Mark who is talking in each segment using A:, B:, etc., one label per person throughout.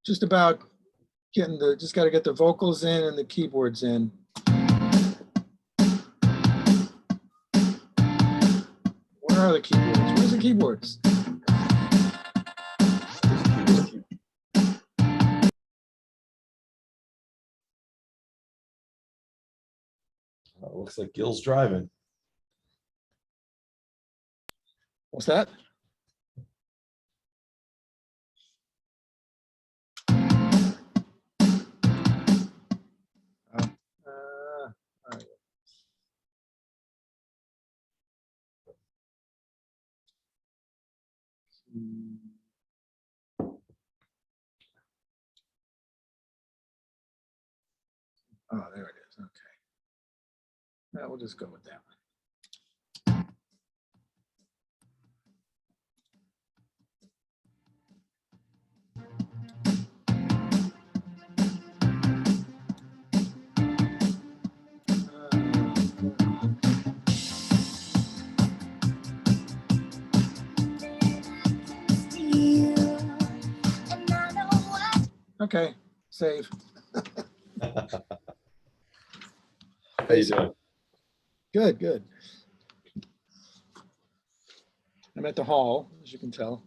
A: just about just got to get the vocals in and the keyboards in. Where are the keyboards? Where's the keyboards?
B: Looks like Gil's driving.
A: What's that? All right. Oh, there it is. Okay. We'll just go with that one. Okay, save.
B: How you doing?
A: Good, good. I'm at the hall, as you can tell.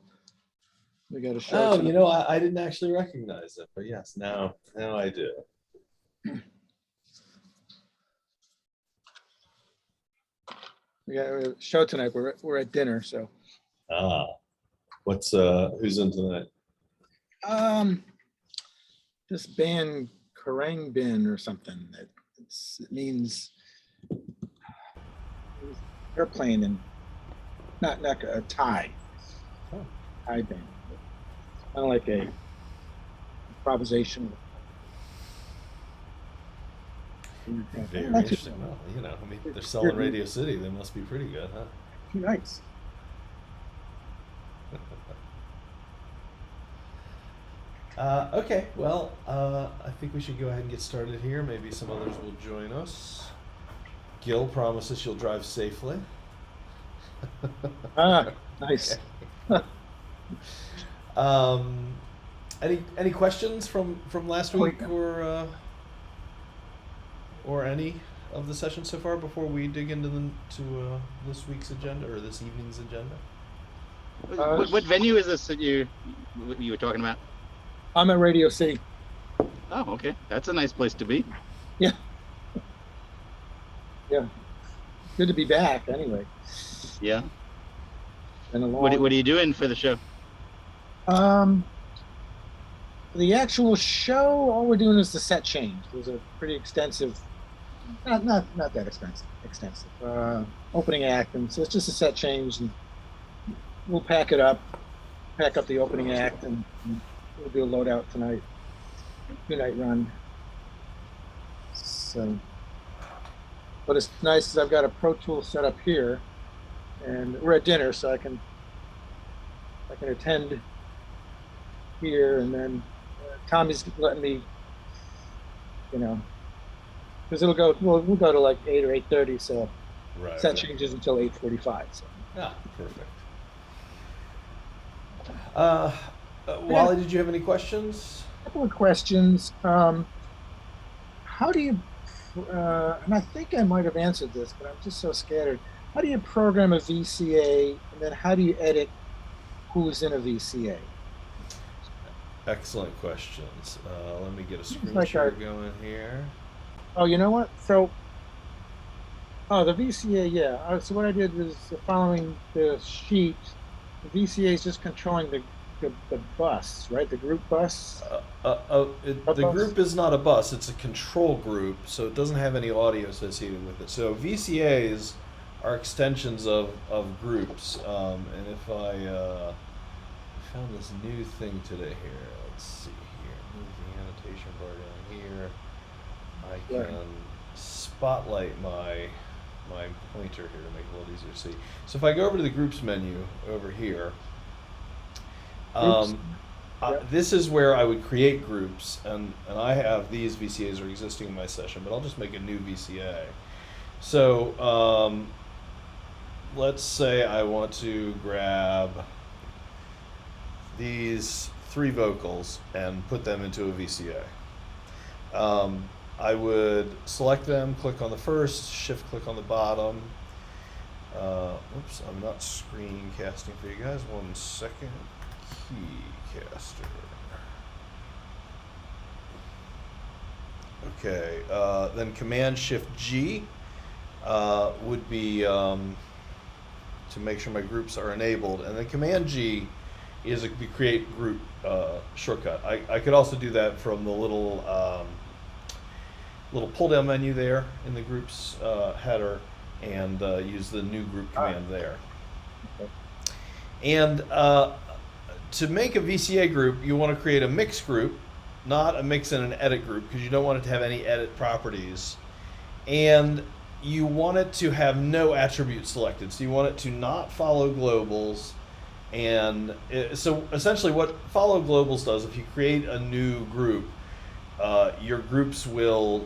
A: We got a show.
B: Oh,
A: tonight.
B: you know, I didn't actually recognize it, but yes, now I do.
A: We got a show tonight. We're at dinner, so.
B: Ah, who's in tonight?
A: This band Karangbin or something. It means they're playing in not a Thai.
B: Oh.
A: Thai band. Kind of like a improvisation.
B: Very interesting. Well, you know, I mean, they're selling Radio City. They must be pretty good, huh?
A: Nice.
B: Okay, well, I think we should go ahead and get started here. Maybe some others will join us. Gil promises she'll drive safely.
A: Nice.
B: Any questions from last week or any of the sessions so far before we dig into this week's agenda or this evening's agenda?
C: What venue is this that you were talking about?
A: I'm at Radio City.
C: Oh, okay. That's a nice place to be.
A: Yeah. Yeah. Good to be back anyway.
C: Yeah.
A: Been a long...
C: What are you doing for the show?
A: The actual show, all we're doing is the set change. There's a pretty extensive, not that extensive opening act, and so it's just a set change, and we'll pack up the opening act, and we'll do a loadout tonight, 2-night run. So, but it's nice is I've got a Pro Tool set up here, and we're at dinner, so I can attend here, and then Tommy's letting me, you know, because we'll go to like 8 or 8:30, so
B: Right.
A: set changes until 8:45. So.
B: Ah, perfect. Wally, did you have any questions?
A: A couple of questions. How do you, and I think I might have answered this, but I'm just so scattered. How do you program a VCA, and then how do you edit who's in a VCA?
B: Excellent questions. Let me get a screen
A: like
B: share going here.
A: Oh, you know what? So, the VCA, yeah. So what I did was following the sheet. The VCA is just controlling the bus, right? The group bus.
B: The group is not a bus; it's a control group, so it doesn't have any audio associated with it. So VCAs are extensions of groups. And if I found this new thing today here, let's see here. Move the annotation bar down here. I can spotlight my pointer here to make it a little easier to see. So if I go over to the groups menu over here, this is where I would create groups, and I have these VCAs are existing in my session, but I'll just make a new VCA. So let's say I want to grab these 3 vocals and put them into a VCA. I would select them, click on the first, shift click on the bottom. Oops, I'm not screen casting for you guys. 1 second. Keycaster. Okay, then Command Shift G would be to make sure my groups are enabled, and then Command G is the create group shortcut. I could also do that from the little pull down menu there in the groups header, and use the new group command there.
A: Okay.
B: And to make a VCA group, you want to create a mix group, not a mix and an edit group, because you don't want it to have any edit properties. And you want it to have no attributes selected. So you want it to not follow globals. And so essentially what follow globals does, if you create a new group, your groups will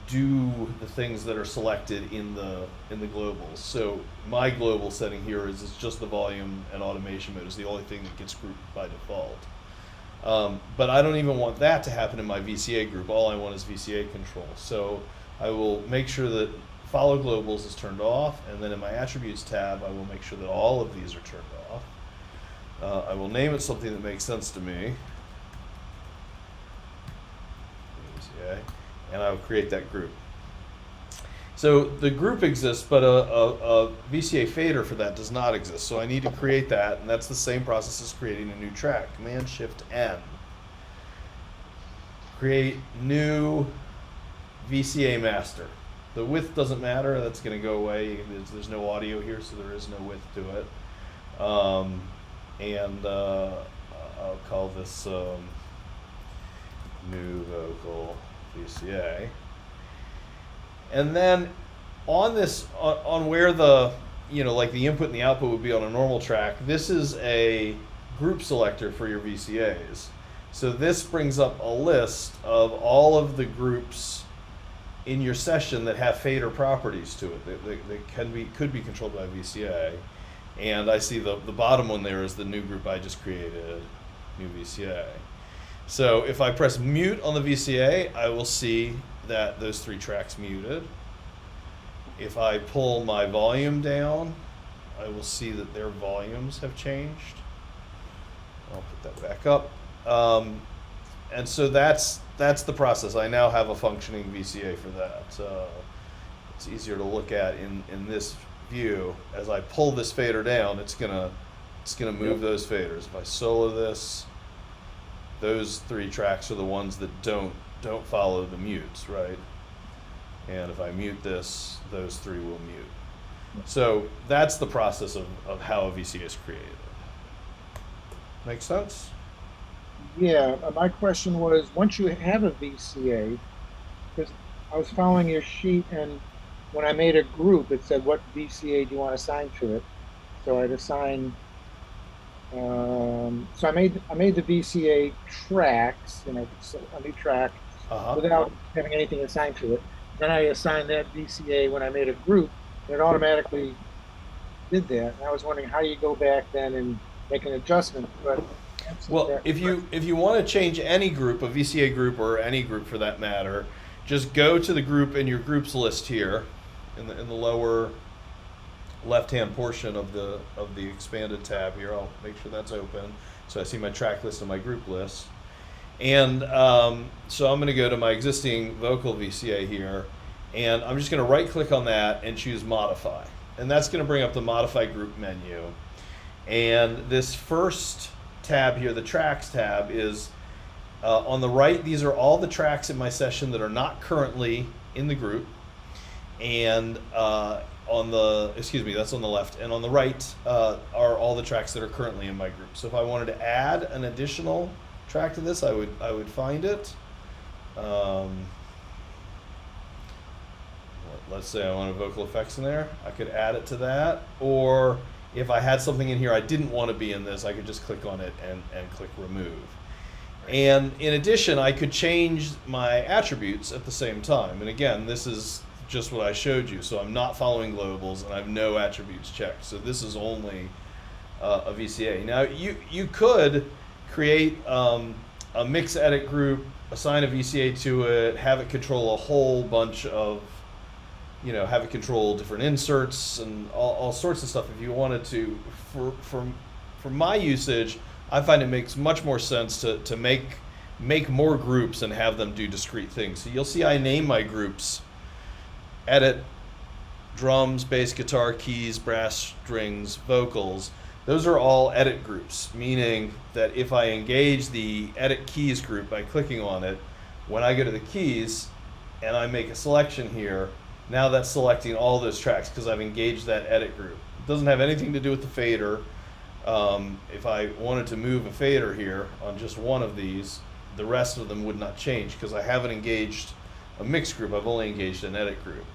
B: do the things that are selected in the globals. So my global setting here is it's just the volume and automation mode is the only thing that gets grouped by default. But I don't even want that to happen in my VCA group. All I want is VCA control. So I will make sure that follow globals is turned off, and then in my attributes tab I will make sure that all of these are turned off. I will name it something that makes sense to me. VCA. And I will create that group. So the group exists, but a VCA fader for that does not exist. So I need to create that, and that's the same process as creating a new track. Command Shift N. Create new VCA master. The width doesn't matter, that's going to go away. There's no audio here, so there is no width to it. I'll call this new vocal VCA. And then on this, on where the, like the input and the output would be on a normal track, this is a group selector for your VCAs. So this brings up a list of all of the groups in your session that have fader properties to it that could be controlled by VCA. And I see the bottom one there is the new group I just created, new VCA. So if I press mute on the VCA, I will see that those 3 tracks muted. If I pull my volume down, I will see that their volumes have changed. I'll put that back up. And so that's the process. I now have a functioning VCA for that. It's easier to look at in this view. As I pull this fader down, it's gonna move those faders. If I solo this, those 3 tracks are the ones that don't follow the mutes, right? And if I mute this, those 3 will mute. So that's the process of how a VCA is created. Make sense?
A: Yeah, my question was, once you have a VCA, because I was following your sheet, and when I made a group, it said, what VCA do you want to assign to it? So I'd assign, so I made the VCA tracks, a new track, without having anything assigned to it. Then I assigned that VCA when I made a group, and it automatically did that. And I was wondering how you go back then and make an adjustment. But
B: well, if you want to change any group, a VCA group or any group for that matter, just go to the group in your groups list here, in the lower left-hand portion of the expanded tab here. I'll make sure that's open, so I see my track list and my group list. And so I'm going to go to my existing vocal VCA here, and I'm just going to right-click on that and choose Modify, and that's going to bring up the Modify Group menu. And this first tab here, the Tracks tab, is on the right. These are all the tracks in my session that are not currently in the group, and that's on the left, and on the right are all the tracks that are currently in my group. So if I wanted to add an additional track to this, I would find it. Let's say I wanted vocal effects in there, I could add it to that. Or if I had something in here I didn't want to be in this, I could just click on it and click remove. And in addition, I could change my attributes at the same time. And again, this is just what I showed you. So I'm not following globals and I have no attributes checked. So this is only a VCA. Now you could create a mix edit group, assign a VCA to it, have it control a whole bunch of, have it control different inserts and all sorts of stuff. If you wanted to, for my usage, I find it makes much more sense to make more groups and have them do discrete things. So you'll see I name my groups edit, drums, bass, guitar, keys, brass, strings, vocals. Those are all edit groups, meaning that if I engage the edit keys group by clicking on it, when I go to the keys and I make a selection here, now that's selecting all those tracks because I've engaged that edit group. It doesn't have anything to do with the fader. If I wanted to move a fader here on just one of these, the rest of them would not change because I haven't engaged a mix group. I've only engaged an edit group.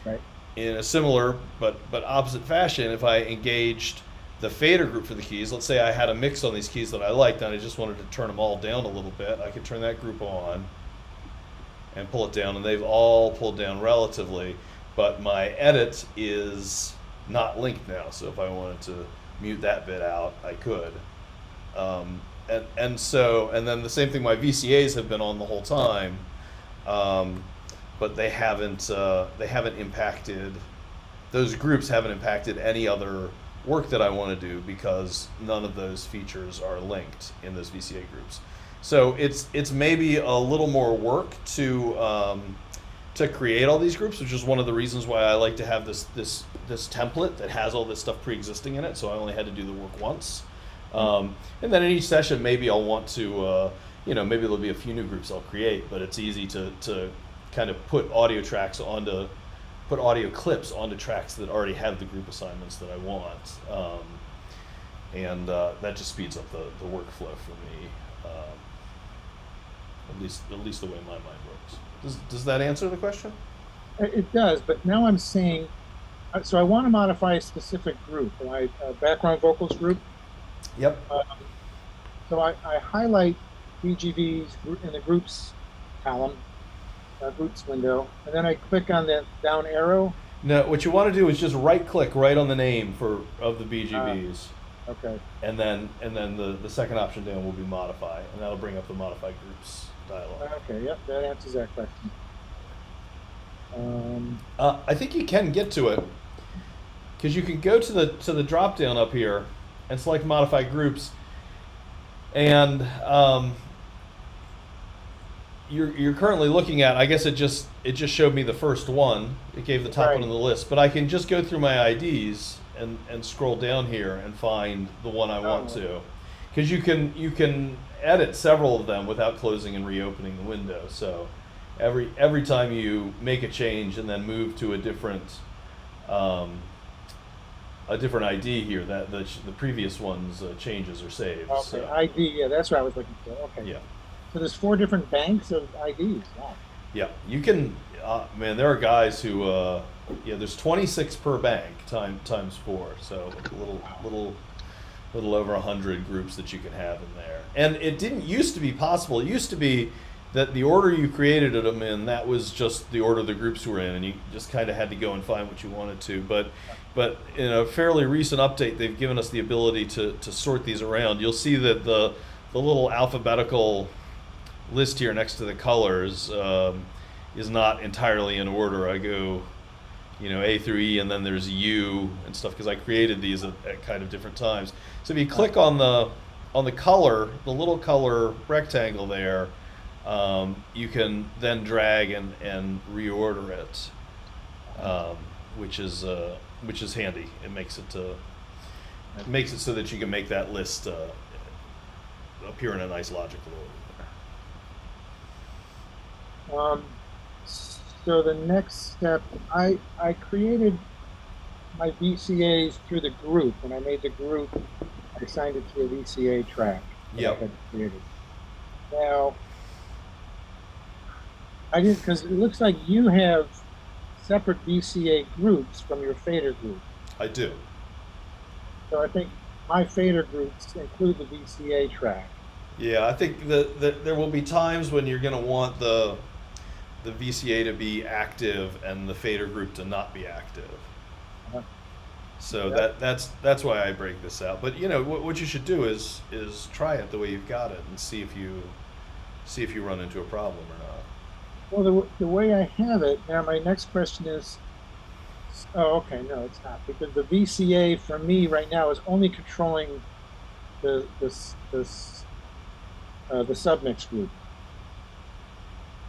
A: Right.
B: In a similar but opposite fashion, if I engaged the fader group for the keys, let's say I had a mix on these keys that I liked and I just wanted to turn them all down a little bit, I could turn that group on and pull it down, and they've all pulled down relatively, but my edit is not linked now, so if I wanted to mute that bit out, I could. And then the same thing, my VCAs have been on the whole time, but they haven't impacted, those groups haven't impacted any other work that I want to do because none of those features are linked in those VCA groups. So it's maybe a little more work to create all these groups, which is one of the reasons why I like to have this template that has all this stuff pre-existing in it. So I only had to do the work once, and then in each session maybe I'll want to maybe there'll be a few new groups I'll create, but it's easy to kind of put audio clips onto tracks that already have the group assignments that I want, and that just speeds up the workflow for me, at least the way my mind works. Does that answer the question?
A: It does, but now I'm saying, so I want to modify a specific group, my background vocals group.
B: Yep.
A: So I highlight BGVs in the groups column, groups window, and then I click on the down arrow.
B: No, what you want to do is just right click right on the name of the BGVs.
A: Okay.
B: And then the second option down will be modify, and that'll bring up the modify groups dialog.
A: Okay, yep, that answers that question.
B: I think you can get to it because you can go to the drop down up here and select modify groups, and you're currently looking at, I guess it just showed me the first one. It gave the top one on the list, but I can just go through my IDs and scroll down here and find the one I want to, because you can edit several of them without closing and reopening the window. So every time you make a change and then move to a different ID here, that the previous one's changes are saved.
A: Okay,
B: so.
A: ID, yeah, that's what I was looking for. Okay.
B: Yeah.
A: So there's 4 different banks of IDs. Wow.
B: Yeah, you can. Man, there are guys who. There's 26 per bank times 4, so a little over 100 groups that you can have in there. And it didn't used to be possible. It used to be that the order you created them in, that was just the order the groups were in, and you just kind of had to go and find what you wanted to. But in a fairly recent update, they've given us the ability to sort these around. You'll see that the little alphabetical list here next to the colors is not entirely in order. I go, A through E, and then there's U and stuff, because I created these at kind of different times. So if you click on the color, the little color rectangle there, you can then drag and reorder it, which is handy. It makes it so that you can make that list appear in a nice logical order.
A: So the next step, I created my VCAs through the group. When I made the group, I assigned it to a VCA track that I had created. Now, I didn't, because it looks like you have separate VCA groups from your fader group.
B: I do.
A: So I think my fader groups include the VCA track.
B: Yeah, I think that there will be times when you're going to want the VCA to be active and the fader group to not be active. So
A: Yep.
B: that's why I break this out. But what you should do is try it the way you've got it and see if you run into a problem or not.
A: Well, the way I have it now, my next question is, oh, okay, no, it's not, because the VCA for me right now is only controlling the submix group.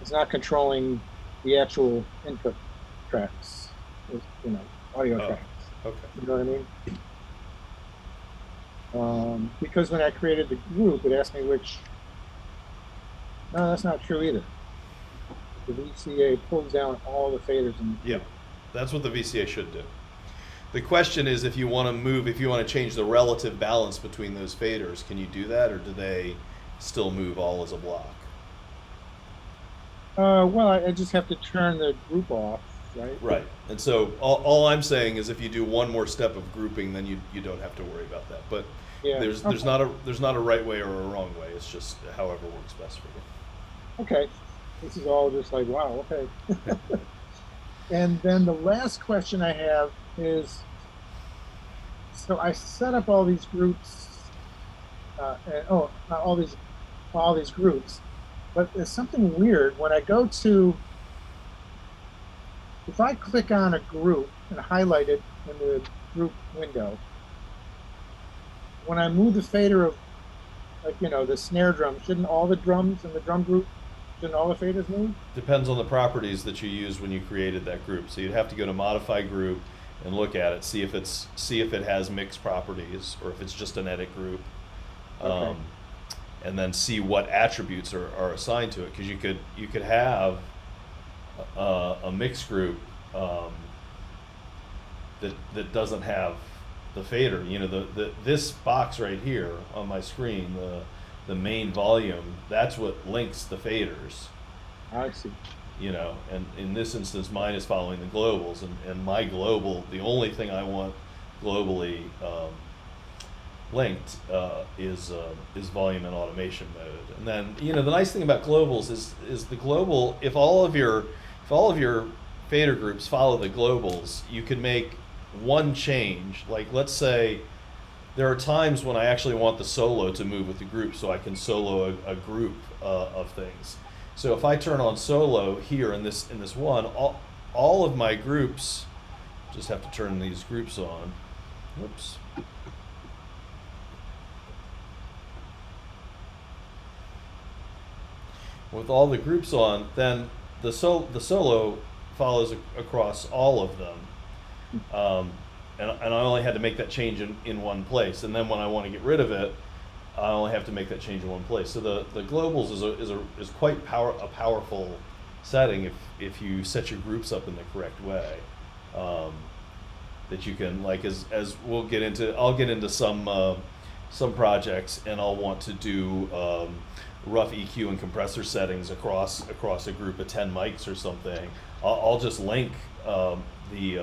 A: It's not controlling the actual input tracks, audio
B: Oh,
A: tracks.
B: okay.
A: You know what I mean? Because when I created the group, it asked me which. No, that's not true either. The VCA pulls down all the faders in the
B: Yeah, that's what the VCA should do. The question is if you want to change the relative balance between those faders, can you do that, or do they still move all as a block?
A: Well, I just have to turn the group off, right?
B: Right. And so all I'm saying is if you do one more step of grouping, then you don't have to worry about that. But
A: Yeah.
B: there's
A: Okay.
B: there's not a right way or a wrong way. It's just however works best for you.
A: Okay. This is all just like, wow, okay. And then the last question I have is, so I set up all these groups, not all these groups, but there's something weird when I go to, if I click on a group and highlight it in the group window, when I move the fader of, like, the snare drum, shouldn't all the drums in the drum group, shouldn't all the faders move?
B: Depends on the properties that you used when you created that group. So you'd have to go to modify group and look at it, see if it has mixed properties or if it's just an edit group.
A: Okay.
B: And then see what attributes are assigned to it, because you could have a mixed group that doesn't have the fader. This box right here on my screen, the main volume, that's what links the faders.
A: I see.
B: And in this instance, mine is following the globals, and my global, the only thing I want globally linked is volume and automation mode. And then the nice thing about globals is the global. If all of your fader groups follow the globals, you can make one change. Like, let's say there are times when I actually want the solo to move with the group, so I can solo a group of things. So if I turn on solo here in this one, all of my groups, just have to turn these groups on. Whoops. With all the groups on, then the solo follows across all of them, and I only had to make that change in one place. And then when I want to get rid of it, I only have to make that change in one place. So the globals is quite a powerful setting if you set your groups up in the correct way. That you can, like, as I'll get into some projects, and I'll want to do rough EQ and compressor settings across a group of 10 mics or something. I'll just link the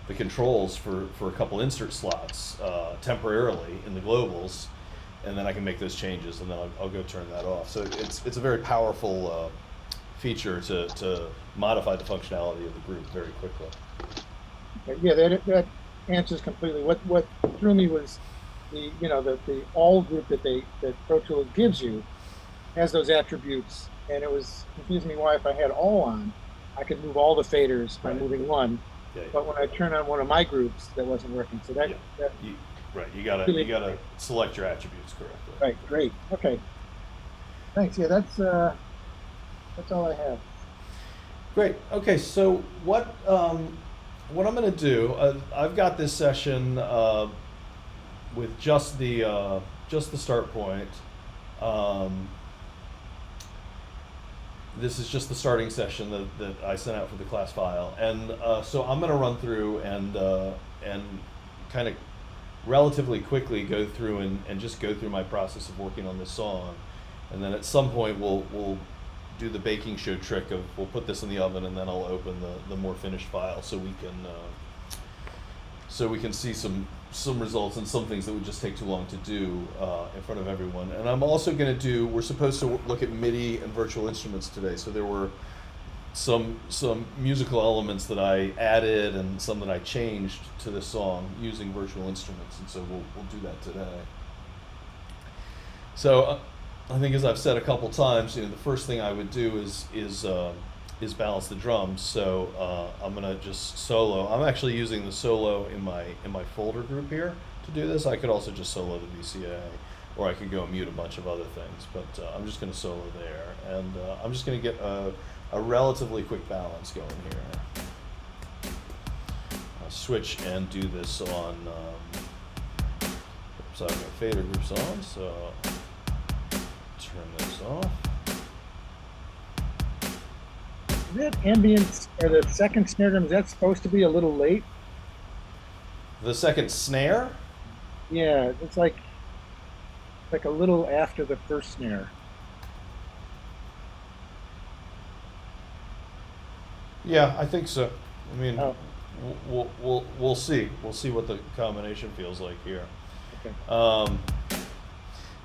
B: controls for a couple insert slots temporarily in the globals, and then I can make those changes, and then I'll go turn that off. So it's a very powerful feature to modify the functionality of the group very quickly.
A: Okay. Yeah, that answers completely. What threw me was the all group that Pro Tools gives you has those attributes, and it was confusing me why, if I had all on, I could move all the faders by
B: Right.
A: moving one.
B: Yeah,
A: But when I turn on one of my groups, that wasn't working. So that,
B: Yeah.
A: that
B: you gotta select your attributes correctly.
A: right, great. Okay. Thanks. Yeah, that's all I have.
B: Great. Okay, so what I'm going to do, I've got this session with just the start point. This is just the starting session that I sent out for the class file, and so I'm going to run through and kind of relatively quickly go through and just go through my process of working on this song, and then at some point we'll do the baking show trick of we'll put this in the oven, and then I'll open the more finished file so we can see some results and some things that would just take too long to do in front of everyone. And I'm also going to we're supposed to look at MIDI and virtual instruments today, so there were some musical elements that I added and some that I changed to this song using virtual instruments, and so we'll do that today. So I think, as I've said a couple times, the first thing I would do is balance the drums. So I'm gonna just solo. I'm actually using the solo in my folder group here to do this. I could also just solo the VCA, or I could go and mute a bunch of other things, but I'm just gonna solo there, and I'm just gonna get a relatively quick balance going here. I'll switch and do this on. Oops, I've got fader groups on, so turn this off.
A: That ambience or the second snare drum, is that supposed to be a little late?
B: The second snare?
A: Yeah, it's like a little after the first snare.
B: Yeah, I think so. I mean,
A: Oh.
B: we'll see. We'll see what the combination feels like here.
A: Okay.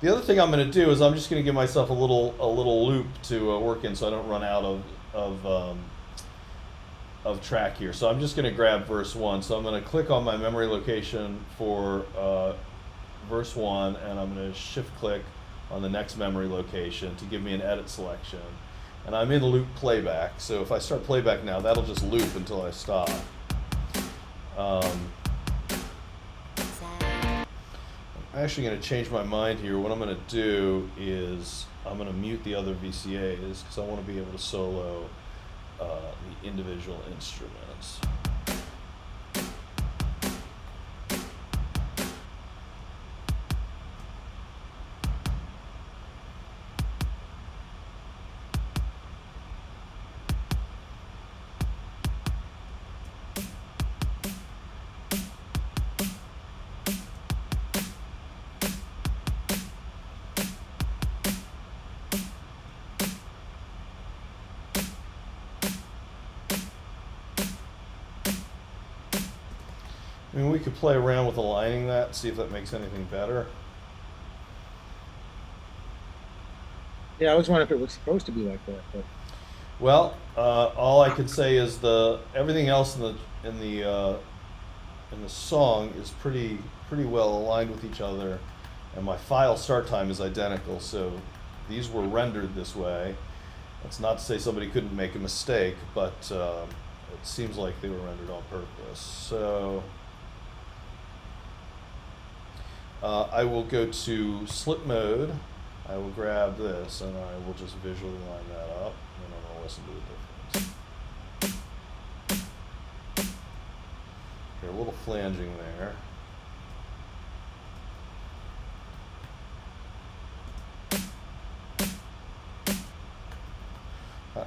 B: The other thing I'm going to do is I'm just going to give myself a little loop to work in, so I don't run out of track here. So I'm just going to grab verse 1. So I'm going to click on my memory location for verse 1, and I'm going to shift click on the next memory location to give me an edit selection. And I'm in loop playback, so if I start playback now, that'll just loop until I stop. I'm actually going to change my mind here. What I'm going to do is I'm going to mute the other VCAs because I want to be able to solo the individual instruments. I mean, we could play around with aligning that, see if that makes anything better.
A: Yeah, I was wondering if it was supposed to be like that. But
B: Well, all I could say is everything else in the song is pretty well aligned with each other, and my file start time is identical. So these were rendered this way. That's not to say somebody couldn't make a mistake, but it seems like they were rendered on purpose. So I will go to slip mode. I will grab this and I will just visually line that up, and I'm going to listen to the difference. Okay, a little flanging there.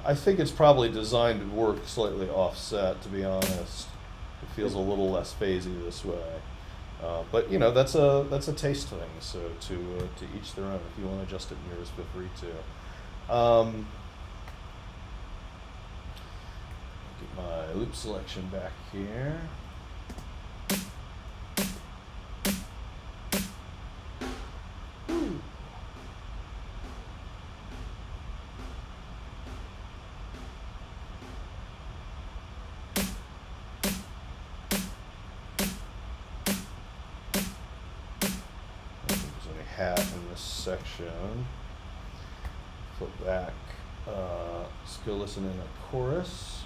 B: I think it's probably designed to work slightly offset, to be honest. It feels a little less phasey this way. But that's a taste thing. So to each their own. If you want to adjust it in yours, feel free to. Get my loop selection back here. Hat in this section. Flip back. Let's go listen in a chorus.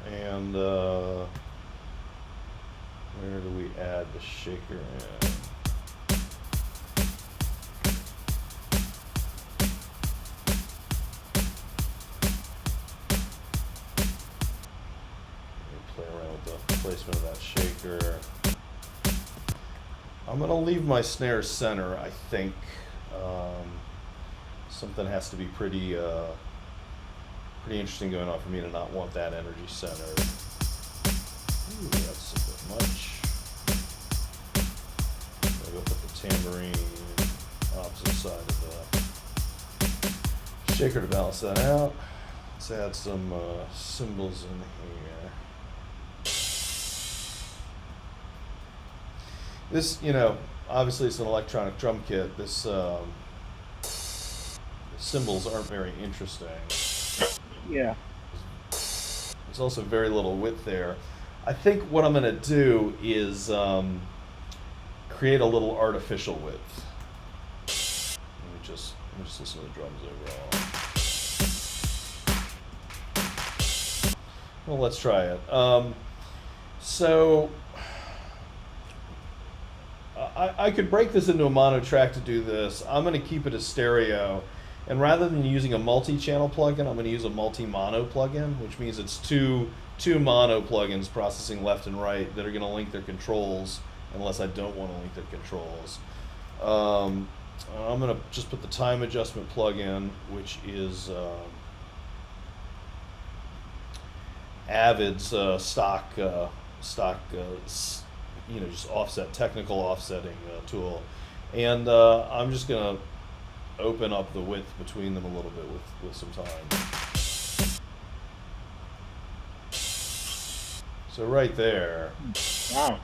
B: And where do we add the shaker in? Play around with the placement of that shaker. I'm going to leave my snare center, I think. Something has to be pretty interesting going on for me to not want that energy centered. Ooh, that's a bit much. I'll go tambourine, opposite side of the shaker to balance that out. Let's add some cymbals in here. This, obviously it's an electronic drum kit. This cymbals aren't very interesting.
A: Yeah.
B: There's also very little width there. I think what I'm going to do is create a little artificial width. Let me just listen to the drums overall. Well, let's try it. So I could break this into a mono track to do this. I'm going to keep it as stereo. And rather than using a multi-channel plugin, I'm going to use a multi-mono plugin, which means it's two mono plugins processing left and right that are going to link their controls, unless I don't want to link their controls. I'm going to just put the time adjustment plugin, which is Avid's stock, just technical offsetting tool, and I'm just going to open up the width between them a little bit with some time. So right there.
A: Wow.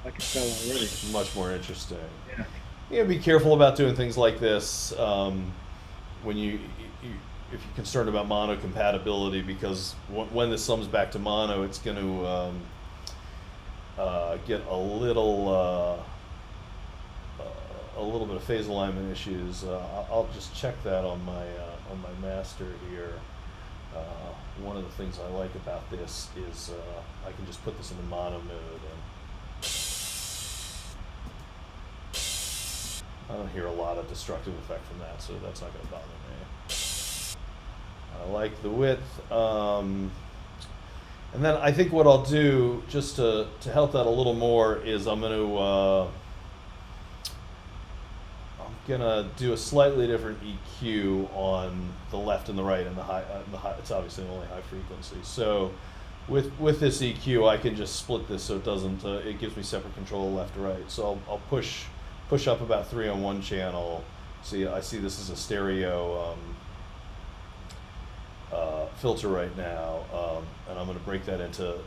A: I can tell already.
B: Much more interesting.
A: Yeah.
B: You gotta be careful about doing things like this when if you're concerned about mono compatibility, because when this sums back to mono, it's going to get a little bit of phase alignment issues. I'll just check that on my master here. One of the things I like about this is I can just put this in the mono mode, and I don't hear a lot of destructive effect from that, so that's not going to bother me. I like the width. And then I think what I'll do, just to help that a little more, is I'm gonna do a slightly different EQ on the left and the right, and the high. It's obviously only high frequency. So with this EQ, I can just split this so it doesn't. It gives me separate control left to right. So I'll push up about 3 on one channel. See, I see this is a stereo filter right now, and I'm going to break that into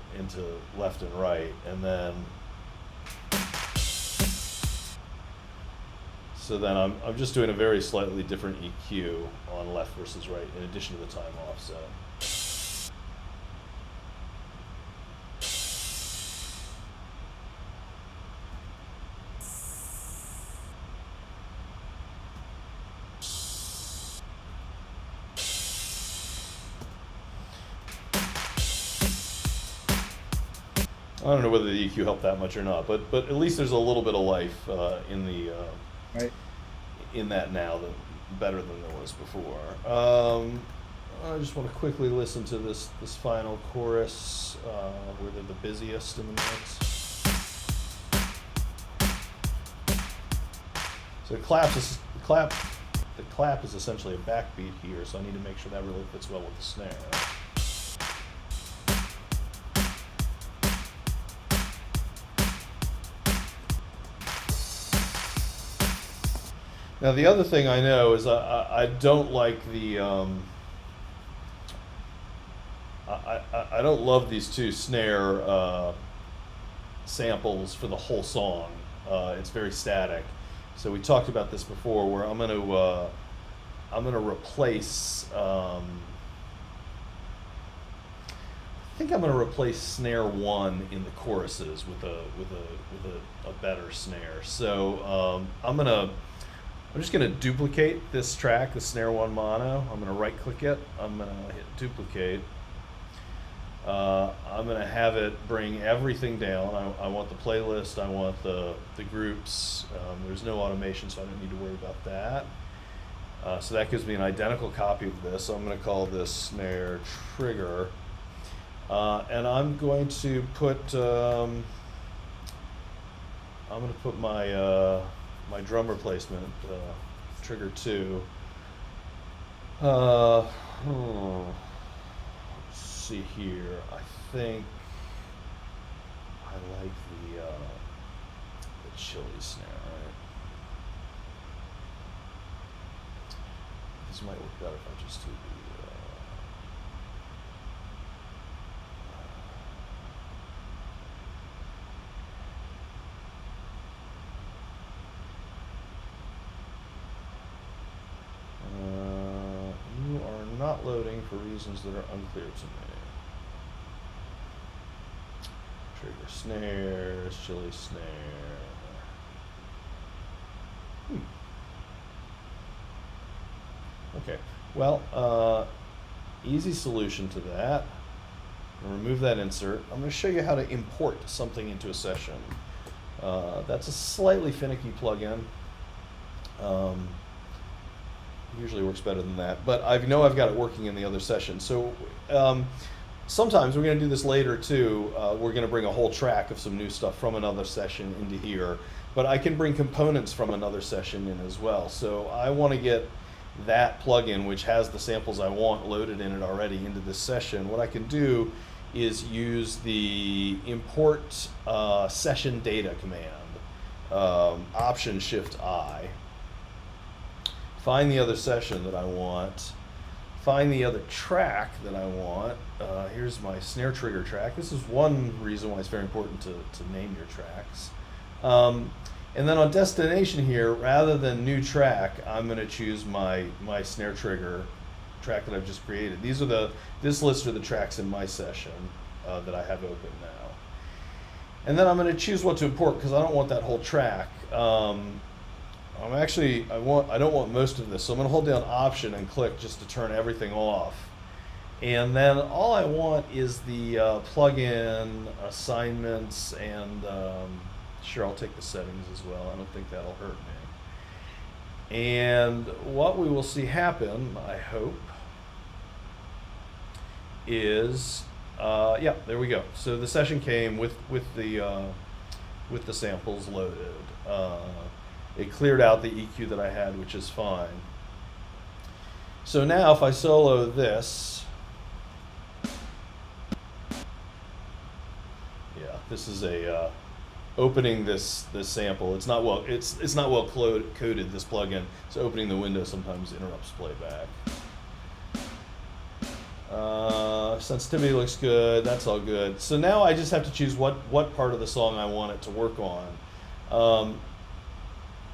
B: left and right, and then. So then I'm just doing a very slightly different EQ on left versus right, in addition to the time offset. I don't know whether the EQ helped that much or not, but at least there's a little bit of life in the
A: Right.
B: in that now, better than there was before. I just want to quickly listen to this final chorus where they're the busiest in the mix. So the clap is essentially a backbeat here, so I need to make sure that really fits well with the snare. Now the other thing I know is I don't like the I don't love these two snare samples for the whole song. It's very static. So we talked about this before, where I'm gonna replace. I think I'm gonna replace snare 1 in the choruses with a better snare. So I'm just going to duplicate this track, the snare 1 mono. I'm going to right click it. I'm going to hit duplicate. I'm going to have it bring everything down. I want the playlist. I want the groups. There's no automation, so I don't need to worry about that. So that gives me an identical copy of this. So I'm going to call this snare trigger. And I'm going to put my drum replacement, trigger 2. Let's see here. I think I like the chili snare, right? This might work better if I just do the. You are not loading for reasons that are unclear to me. Trigger snares, chili snare. Okay, well, easy solution to that. I'm gonna remove that insert. I'm gonna show you how to import something into a session. That's a slightly finicky plugin. Usually works better than that, but I know I've got it working in the other session. So sometimes we're going to do this later too. We're going to bring a whole track of some new stuff from another session into here, but I can bring components from another session in as well. So I want to get that plugin, which has the samples I want loaded in it already, into this session. What I can do is use the import session data command, Option Shift I. Find the other session that I want, find the other track that I want. Here's my snare trigger track. This is one reason why it's very important to name your tracks. And then on destination here, rather than new track, I'm going to choose my snare trigger track that I've just created. This list are the tracks in my session that I have open now. And then I'm going to choose what to import because I don't want that whole track. I don't want most of this, so I'm going to hold down Option and click just to turn everything off. And then all I want is the plugin assignments, and sure, I'll take the settings as well. I don't think that'll hurt me. And what we will see happen, I hope, is yeah, there we go. So the session came with the samples loaded. It cleared out the EQ that I had, which is fine. So now if I solo this, yeah, this is a opening this sample. It's not well coded, this plugin. So opening the window sometimes interrupts playback. Sensitivity looks good. That's all good. So now I just have to choose what part of the song I want it to work on.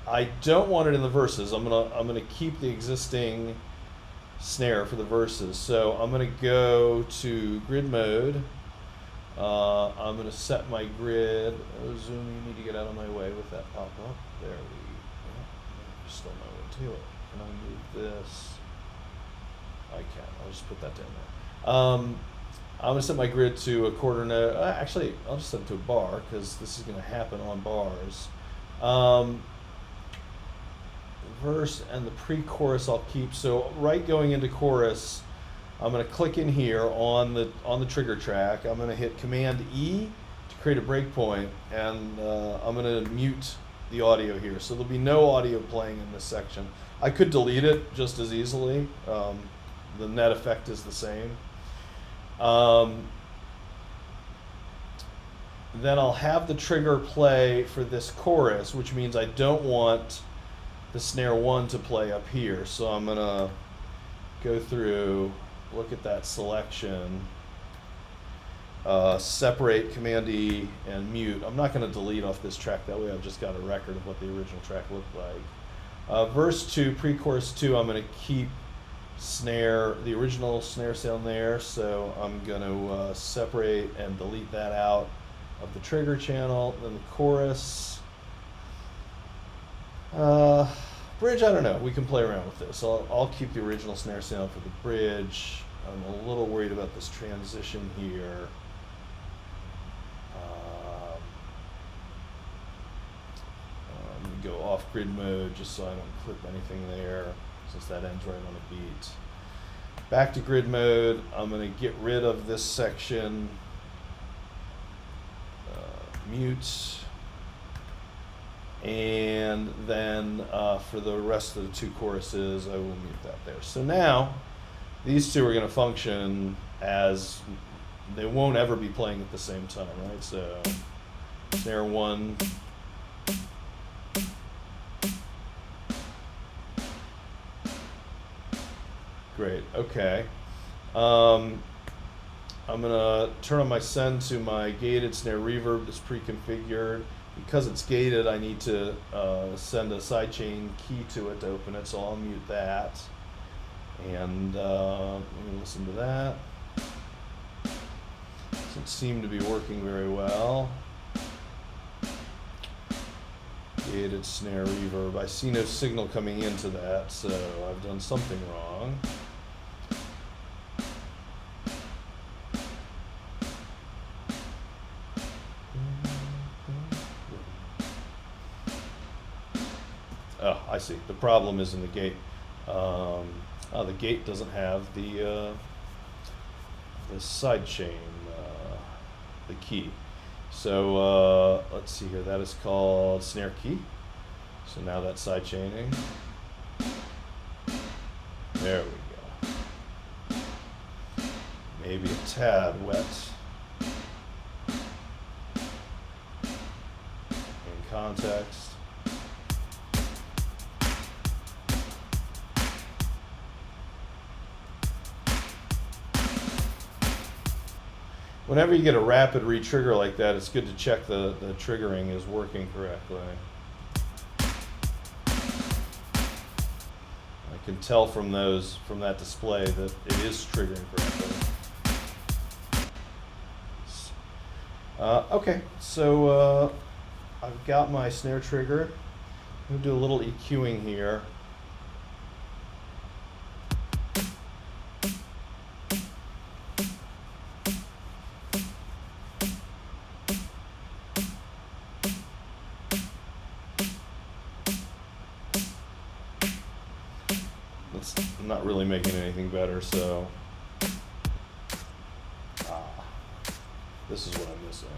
B: I don't want it in the verses. I'm gonna keep the existing snare for the verses. So I'm gonna go to grid mode. I'm gonna set my grid. Oh, Zoom, you need to get out of my way with that pop up. There we go. There's still no way to it. Can I move this? I can. I'll just put that down there. I'm gonna set my grid to a quarter note. Actually, I'll just set it to a bar because this is gonna happen on bars. Verse and the pre-chorus I'll keep. So right going into chorus, I'm going to click in here on the trigger track. I'm going to hit Command E to create a breakpoint, and I'm going to mute the audio here. So there'll be no audio playing in this section. I could delete it just as easily. The net effect is the same. Then I'll have the trigger play for this chorus, which means I don't want the snare 1 to play up here. So I'm gonna go through, look at that selection, separate, Command E, and mute. I'm not gonna delete off this track, that way I've just got a record of what the original track looked like. Verse 2, pre-chorus 2, I'm gonna keep the original snare sound there, so I'm gonna separate and delete that out of the trigger channel. Then the chorus, bridge, I don't know. We can play around with this. I'll keep the original snare sound for the bridge. I'm a little worried about this transition here. I'm going to go off grid mode just so I don't clip anything there, since that ends right on a beat. Back to grid mode. I'm going to get rid of this section. Mute. And then for the rest of the two choruses, I will mute that there. So now, these two are going to function as, they won't ever be playing at the same time, right? So, snare 1. Great. Okay. I'm gonna turn on my send to my gated snare reverb that's pre-configured. Because it's gated, I need to send a sidechain key to it to open it, so I'll mute that. And let me listen to that. Doesn't seem to be working very well. Gated snare reverb. I see no signal coming into that, so I've done something wrong. Oh, I see. The problem is in the gate. The gate doesn't have the sidechain, the key. So let's see here. That is called snare key. So now that's sidechaining. There we go. Maybe a tad wet. In context. Whenever you get a rapid retrigger like that, it's good to check the triggering is working correctly. I can tell from that display that it is triggering correctly. Okay, so I've got my snare trigger. I'm gonna do a little EQing here. I'm not really making anything better, so this is what I'm missing.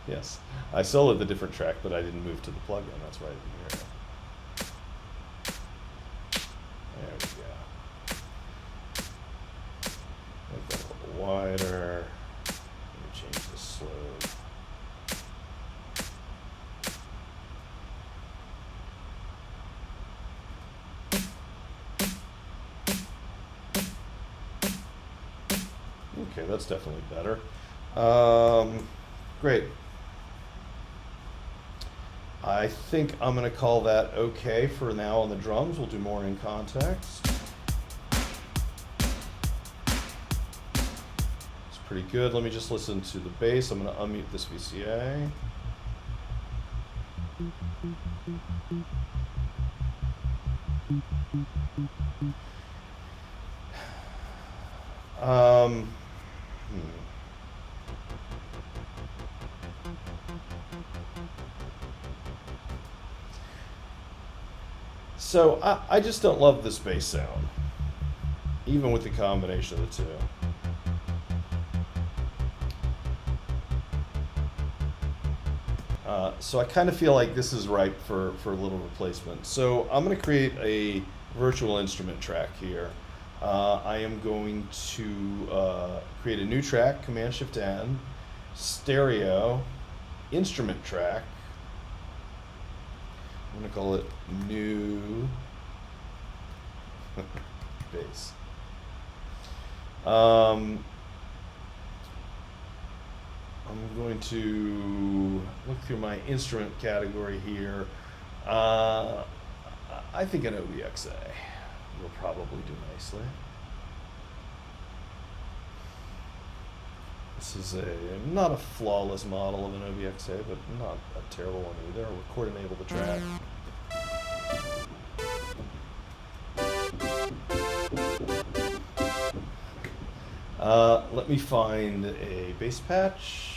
B: Yes, I soloed the different track, but I didn't move to the plugin. That's why I didn't hear it. There we go. Make that a little wider. Let me change the slope. Okay, that's definitely better. Great. I think I'm going to call that okay for now on the drums. We'll do more in context. It's pretty good. Let me just listen to the bass. I'm going to unmute this VCA. So I just don't love this bass sound, even with the combination of the two. So I kind of feel like this is ripe for a little replacement. So I'm going to create a virtual instrument track here. I am going to create a new track, Command-Shift-N, stereo, instrument track. I'm going to call it new bass. I'm going to look through my instrument category here. I think an OBXA will probably do nicely. This is not a flawless model of an OBXA, but not a terrible one either. I'll record enable the track. Let me find a bass patch.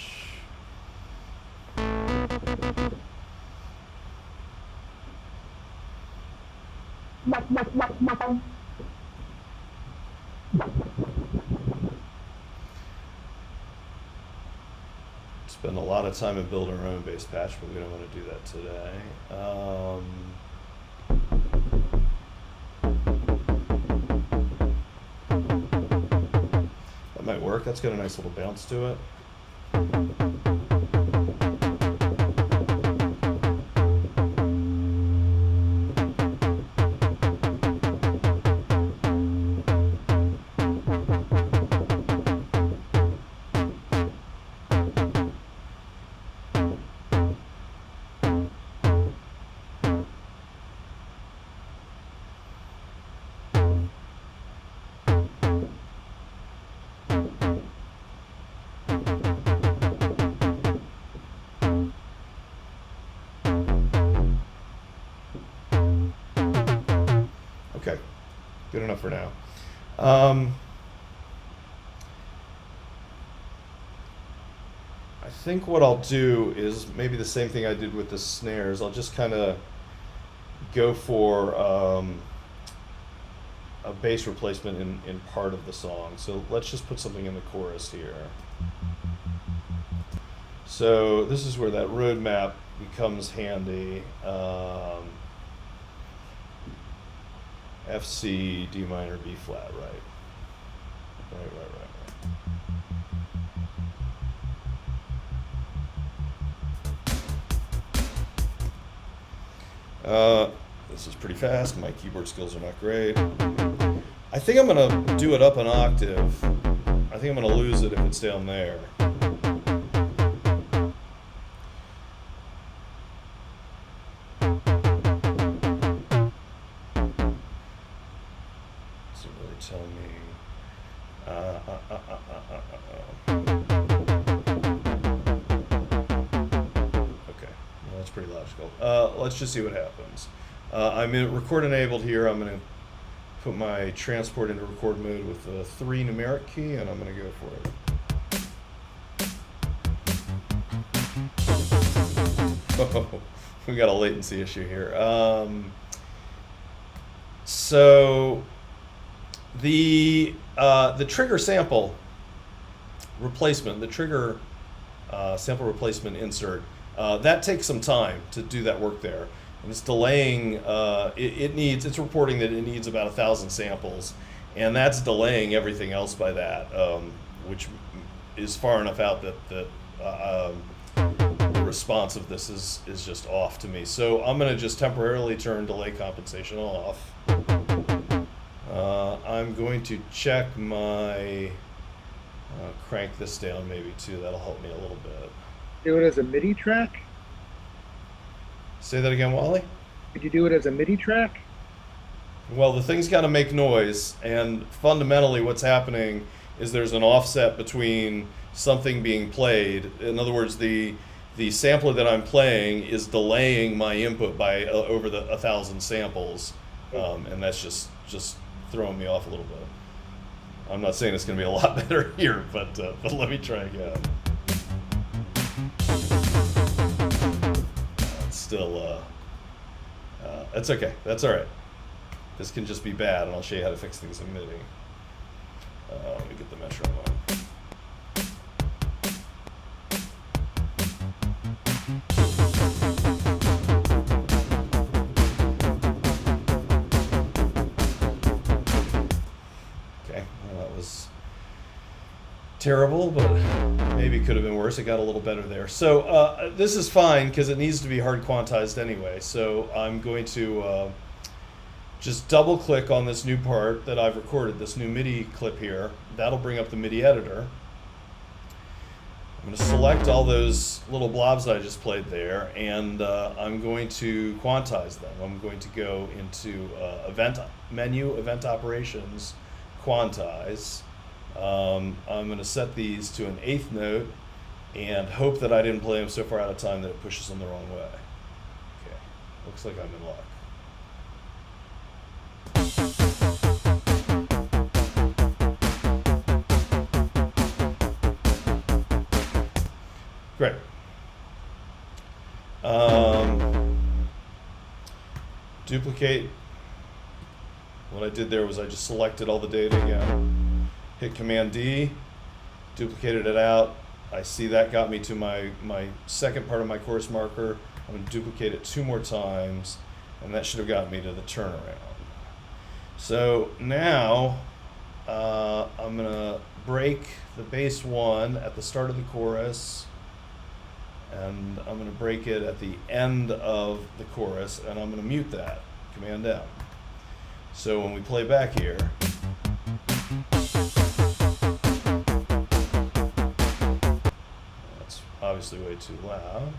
B: Spend a lot of time in building our own bass patch, but we don't want to do that today. That might work. That's got a nice little bounce to it. Okay, good enough for now. I think what I'll do is maybe the same thing I did with the snares. I'll just kind of go for a bass replacement in part of the song. So let's just put something in the chorus here. So this is where that roadmap becomes handy. F, C, D minor, B flat, right. Right. This is pretty fast. My keyboard skills are not great. I think I'm gonna do it up an octave. I think I'm gonna lose it if it's down there. Doesn't really tell me. Okay, well, that's pretty logical. Let's just see what happens. I'm in record enabled here. I'm going to put my transport into record mode with the 3 numeric key, and I'm going to go for it. Oh, we got a latency issue here. So the trigger sample replacement, the trigger sample replacement insert, that takes some time to do that work there. And it's delaying, it's reporting that it needs about 1,000 samples, and that's delaying everything else by that, which is far enough out that the response of this is just off to me. So I'm going to just temporarily turn delay compensation off. I'm going to check my, crank this down maybe too, that'll help me a little bit.
D: Do it as a MIDI track?
B: Say that again, Wally?
D: Could you do it as a MIDI track?
B: Well, the thing's got to make noise, and fundamentally what's happening is there's an offset between something being played. In other words, the sampler that I'm playing is delaying my input by over 1,000 samples, and that's just throwing me off a little bit. I'm not saying it's going to be a lot better here, but let me try again. Still, that's okay. That's all right. This can just be bad, and I'll show you how to fix things in MIDI. Let me get the metronome on. Okay, well, that was terrible, but maybe could have been worse. It got a little better there. So this is fine because it needs to be hard quantized anyway. So I'm going to just double click on this new part that I've recorded, this new MIDI clip here. That'll bring up the MIDI editor. I'm going to select all those little blobs that I just played there, and I'm going to quantize them. I'm going to go into event menu, event operations, quantize. I'm going to set these to an 1/8 note and hope that I didn't play them so far out of time that it pushes them the wrong way. Okay, looks like I'm in luck. Great. Duplicate. What I did there was I just selected all the data again. Hit Command D, duplicated it out. I see that got me to my second part of my course marker. I'm going to duplicate it 2 more times, and that should have gotten me to the turnaround. So now I'm going to break the bass 1 at the start of the chorus, and I'm going to break it at the end of the chorus, and I'm going to mute that, Command M. So when we play back here, that's obviously way too loud.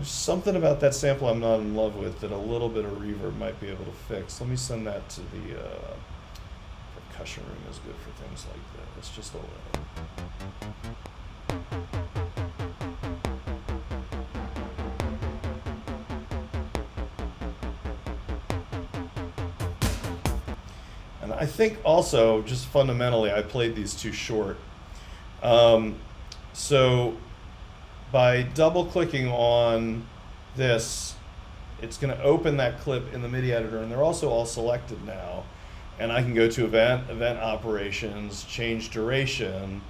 B: There's something about that sample I'm not in love with that a little bit of reverb might be able to fix. Let me send that to the percussion room. Is good for things like that. It's just a little. And I think also, just fundamentally, I played these too short. So by double clicking on this, it's going to open that clip in the MIDI editor, and they're also all selected now. And I can go to event operations, change duration,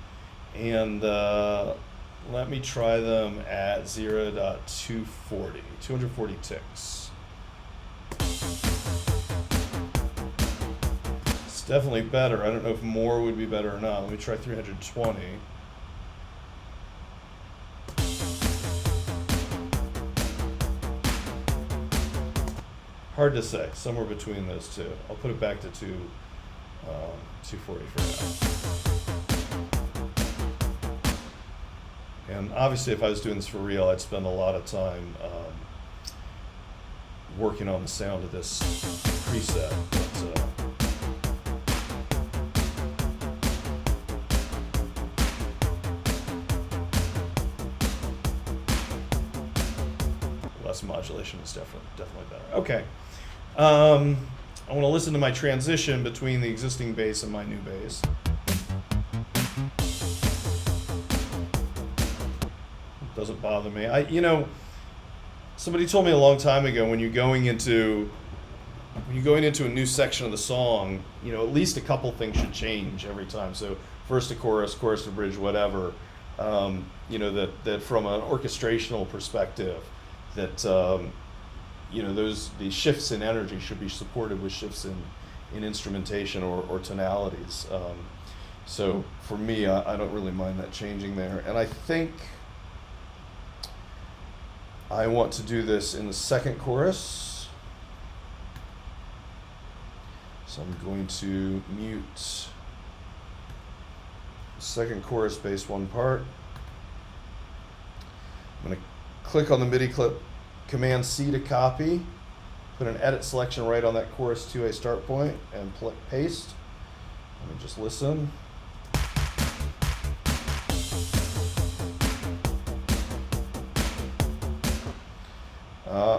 B: and let me try them at 240 ticks. It's definitely better. I don't know if more would be better or not. Let me try 320. Hard to say. Somewhere between those two. I'll put it back to 240 for now. And obviously, if I was doing this for real, I'd spend a lot of time working on the sound of this preset. But, less modulation is definitely better. Okay. I want to listen to my transition between the existing bass and my new bass. It doesn't bother me. Somebody told me a long time ago, when you're going into a new section of the song, at least a couple things should change every time. So first a chorus to bridge, whatever. That from an orchestrational perspective, that the shifts in energy should be supported with shifts in instrumentation or tonalities. So for me, I don't really mind that changing there. And I think I want to do this in the second chorus. So I'm going to mute the second chorus bass one part. I'm going to click on the MIDI clip, Command C to copy, put an edit selection right on that chorus 2A start point, and paste. Let me just listen.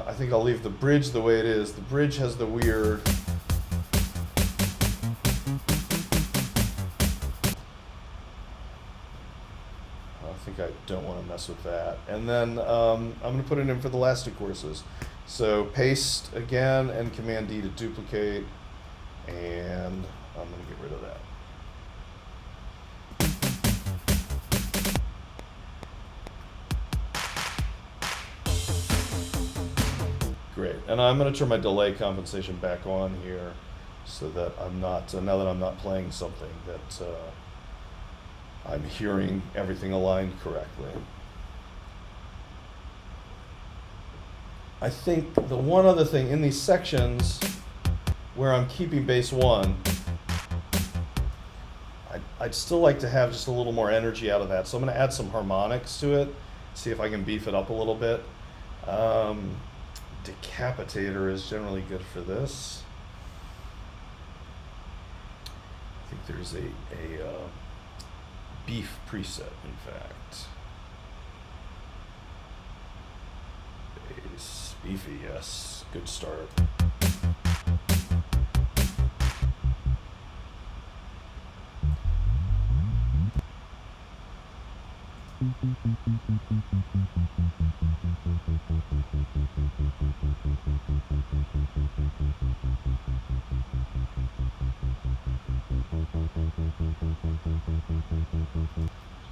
B: I think I'll leave the bridge the way it is. The bridge has the weird. I think I don't want to mess with that. And then I'm going to put it in for the last two courses. So paste again and Command D to duplicate, and I'm going to get rid of that. Great. And I'm going to turn my delay compensation back on here so that I'm not, now that I'm not playing something, that I'm hearing everything aligned correctly. I think the one other thing in these sections where I'm keeping bass one, I'd still like to have just a little more energy out of that. So I'm going to add some harmonics to it, see if I can beef it up a little bit. Decapitator is generally good for this. I think there's a beef preset, in fact. Bass, beefy, yes, good start.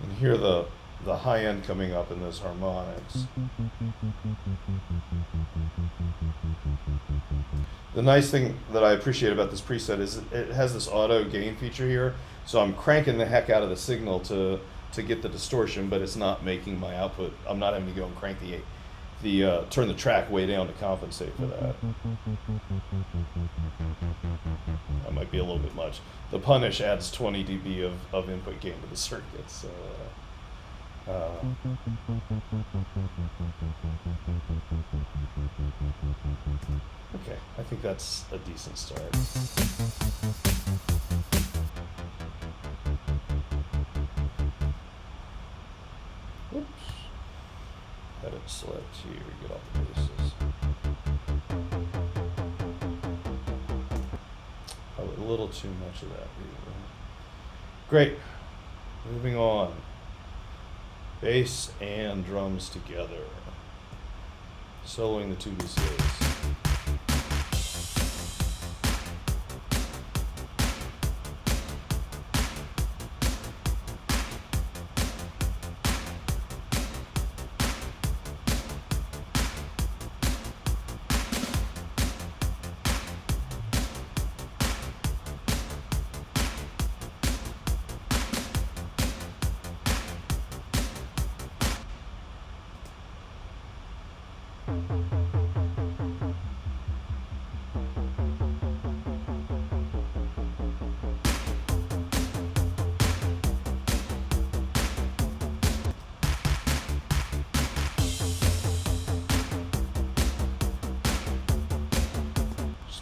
B: And hear the high end coming up in those harmonics. The nice thing that I appreciate about this preset is it has this auto gain feature here, so I'm cranking the heck out of the signal to get the distortion, but it's not making my output. I'm not having to go and crank turn the track way down to compensate for that. That might be a little bit much. The Punish adds 20 dB of input gain to the circuit, so Okay, I think that's a decent start. Oops. Edit select here, get off the bases. Probably a little too much of that. Great. Moving on. Bass and drums together. Soloing the two VCAs.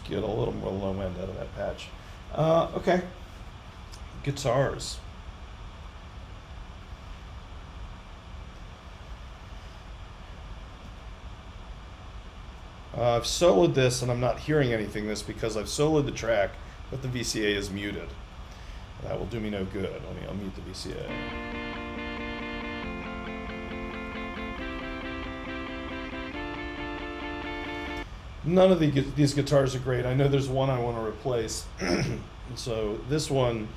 B: Get a little more low end out of that patch. Okay. Guitars. I've soloed this and I'm not hearing anything this because I've soloed the track, but the VCA is muted. That will do me no good. Let me unmute the VCA. None of these guitars are great. I know there's one I want to replace. So this one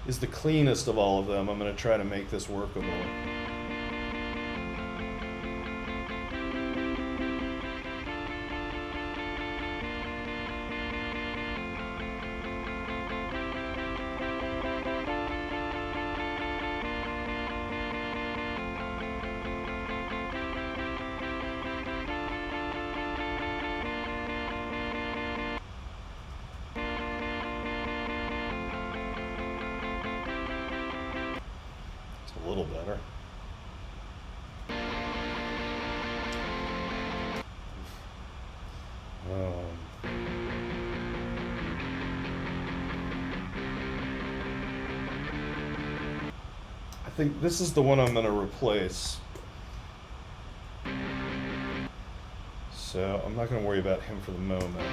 B: is the cleanest of all of them. I'm going to try to make this workable. A little better. I think this is the one I'm going to replace. So I'm not going to worry about him for the moment.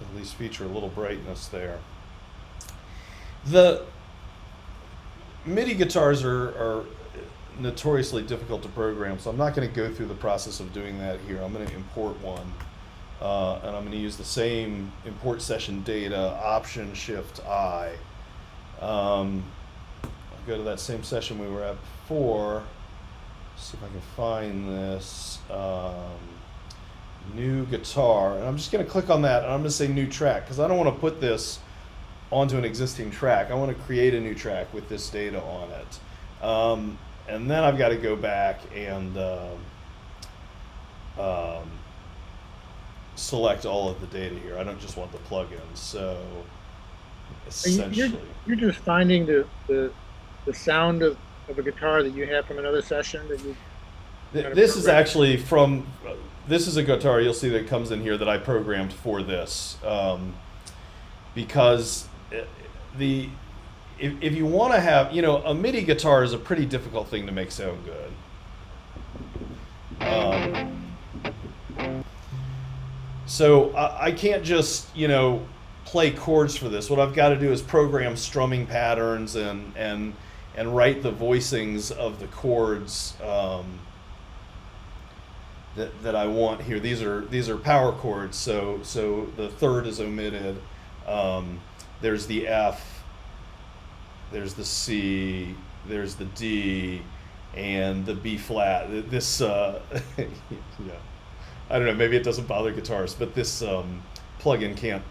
B: At least feature a little brightness there. The MIDI guitars are notoriously difficult to program, so I'm not going to go through the process of doing that here. I'm going to import one, and I'm going to use the same import session data, Option Shift I. I'll go to that same session we were at before. See if I can find this. New guitar, and I'm just going to click on that and I'm going to say new track because I don't want to put this onto an existing track. I want to create a new track with this data on it, and then I've got to go back and select all of the data here. I don't just want the plugins, so essentially
D: You're just finding the sound of a guitar that you have from another session that you
B: this is actually from this is a guitar you'll see that comes in here that I programmed for this, because if you want to have, a MIDI guitar is a pretty difficult thing to make sound good. So I can't just play chords for this. What I've got to do is program strumming patterns and write the voicings of the chords that I want here. These are power chords, so the third is omitted. There's the F, there's the C, there's the D, and the B flat. This, yeah, I don't know. Maybe it doesn't bother guitarists, but this plugin can't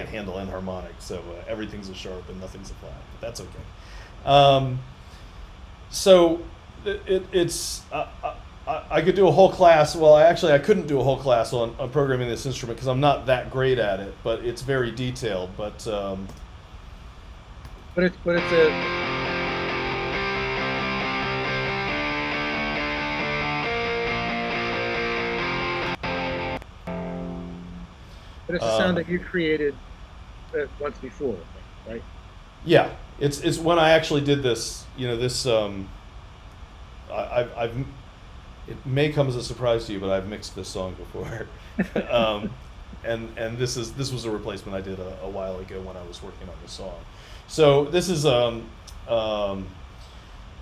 B: handle enharmonic, so everything's a sharp and nothing's a flat. But that's okay. So it's I could do a whole class. Well, I couldn't do a whole class on programming this instrument because I'm not that great at it. But it's very detailed. But
D: it's a sound that you created once before, right?
B: yeah, it's when I actually did this. You know, this I've it may come as a surprise to you, but I've mixed this song before. And this was a replacement I did a while ago when I was working on the song. So this is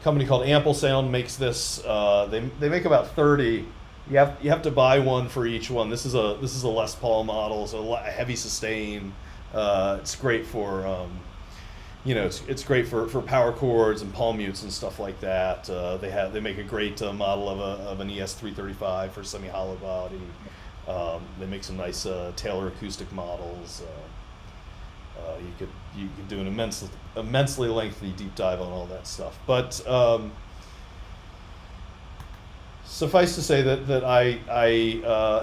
B: company called Ample Sound makes this. They make about 30. You have to buy one for each one. This is a Les Paul model, so a heavy sustain. It's great for it's great for power chords and palm mutes and stuff like that. They make a great model of an ES335 for semi hollow body. They make some nice Taylor acoustic models. You could do an immensely lengthy deep dive on all that stuff. But suffice to say that I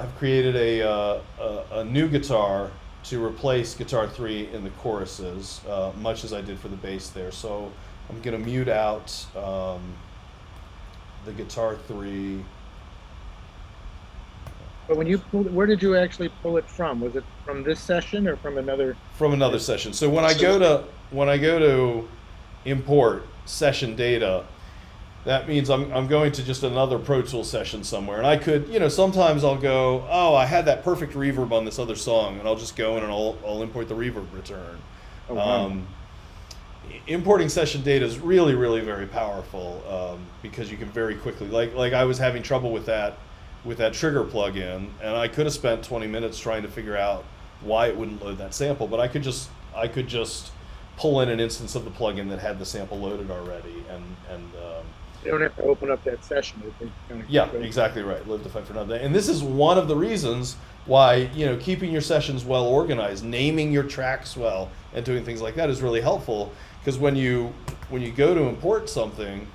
B: have created a new guitar to replace Guitar 3 in the choruses, much as I did for the bass there. So I'm going to mute out the Guitar 3.
D: But when you pulled, where did you actually pull it from? Was it from this session or from another?
B: From another session. So when I go to import session data, that means I'm going to just another Pro Tools session somewhere. And I could, sometimes I'll go, oh, I had that perfect reverb on this other song, and I'll just go in and I'll import the reverb return.
D: Oh, wow.
B: Importing session data is really, really very powerful because you can very quickly, like I was having trouble with that trigger plugin, and I could have spent 20 minutes trying to figure out why it wouldn't load that sample, but I could just pull in an instance of the plugin that had the sample loaded already, and
D: you don't have to open up that session.
B: yeah, exactly right. Live to fight for another day. And this is one of the reasons why keeping your sessions well organized, naming your tracks well, and doing things like that is really helpful. Because when you go to import something,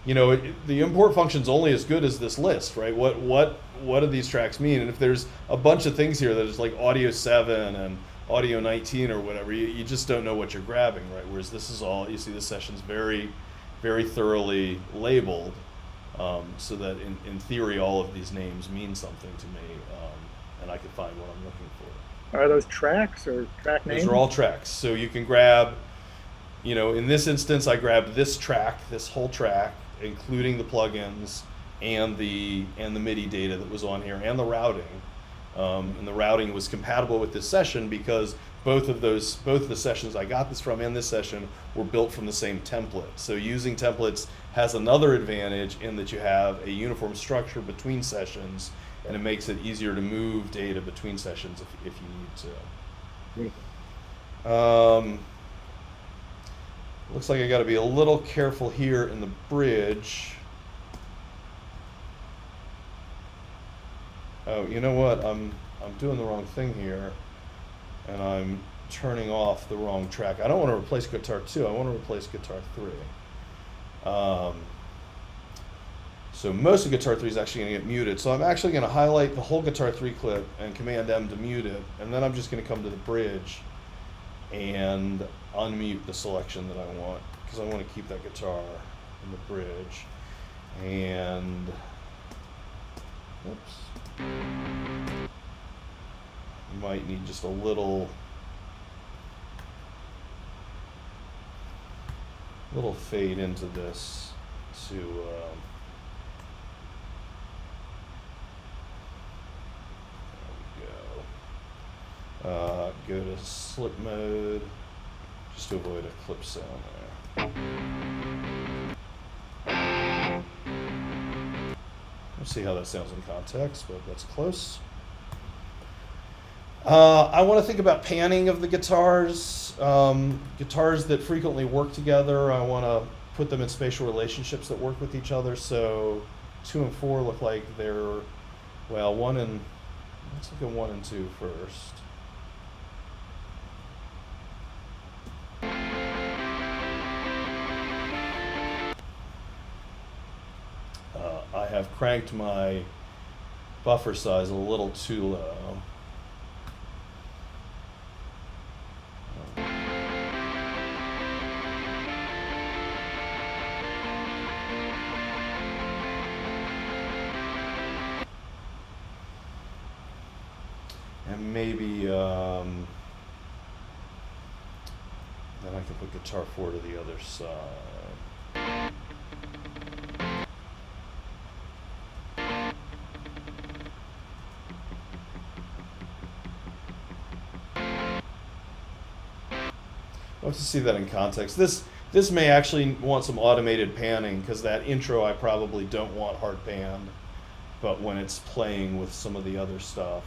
B: the import function's only as good as this list, right? What do these tracks mean? And if there's a bunch of things here that is like audio 7 and audio 19 or whatever, you just don't know what you're grabbing, right? Whereas this is all, you see this session's very, very thoroughly labeled, so that in theory all of these names mean something to me, and I can find what I'm looking for.
D: Are those tracks or track names?
B: Those are all tracks. So you can grab, in this instance I grabbed this track, this whole track, including the plugins and the MIDI data that was on here and the routing. And the routing was compatible with this session because both of the sessions I got this from and this session were built from the same template. So using templates has another advantage in that you have a uniform structure between sessions, and it makes it easier to move data between sessions if you need to. Looks like I got to be a little careful here in the bridge. Oh, you know what? I'm doing the wrong thing here, and I'm turning off the wrong track. I don't want to replace Guitar 2. I want to replace Guitar 3. So most of Guitar 3 is actually going to get muted. So I'm actually going to highlight the whole Guitar 3 clip and Command M to mute it, and then I'm just going to come to the bridge and unmute the selection that I want, because I want to keep that guitar in the bridge. And oops, you might need just a little fade into this to go to slip mode, just to avoid a clip sound there. Let's see how that sounds in context, but that's close. I want to think about panning of the guitars. Guitars that frequently work together, I want to put them in spatial relationships that work with each other. So 2 and 4 look like they're, well, let's look at 1 and 2 first. I have cranked my buffer size a little too low. And maybe then I can put guitar 4 to the other side. I'll have to see that in context. This may actually want some automated panning, because that intro I probably don't want hard panned, but when it's playing with some of the other stuff.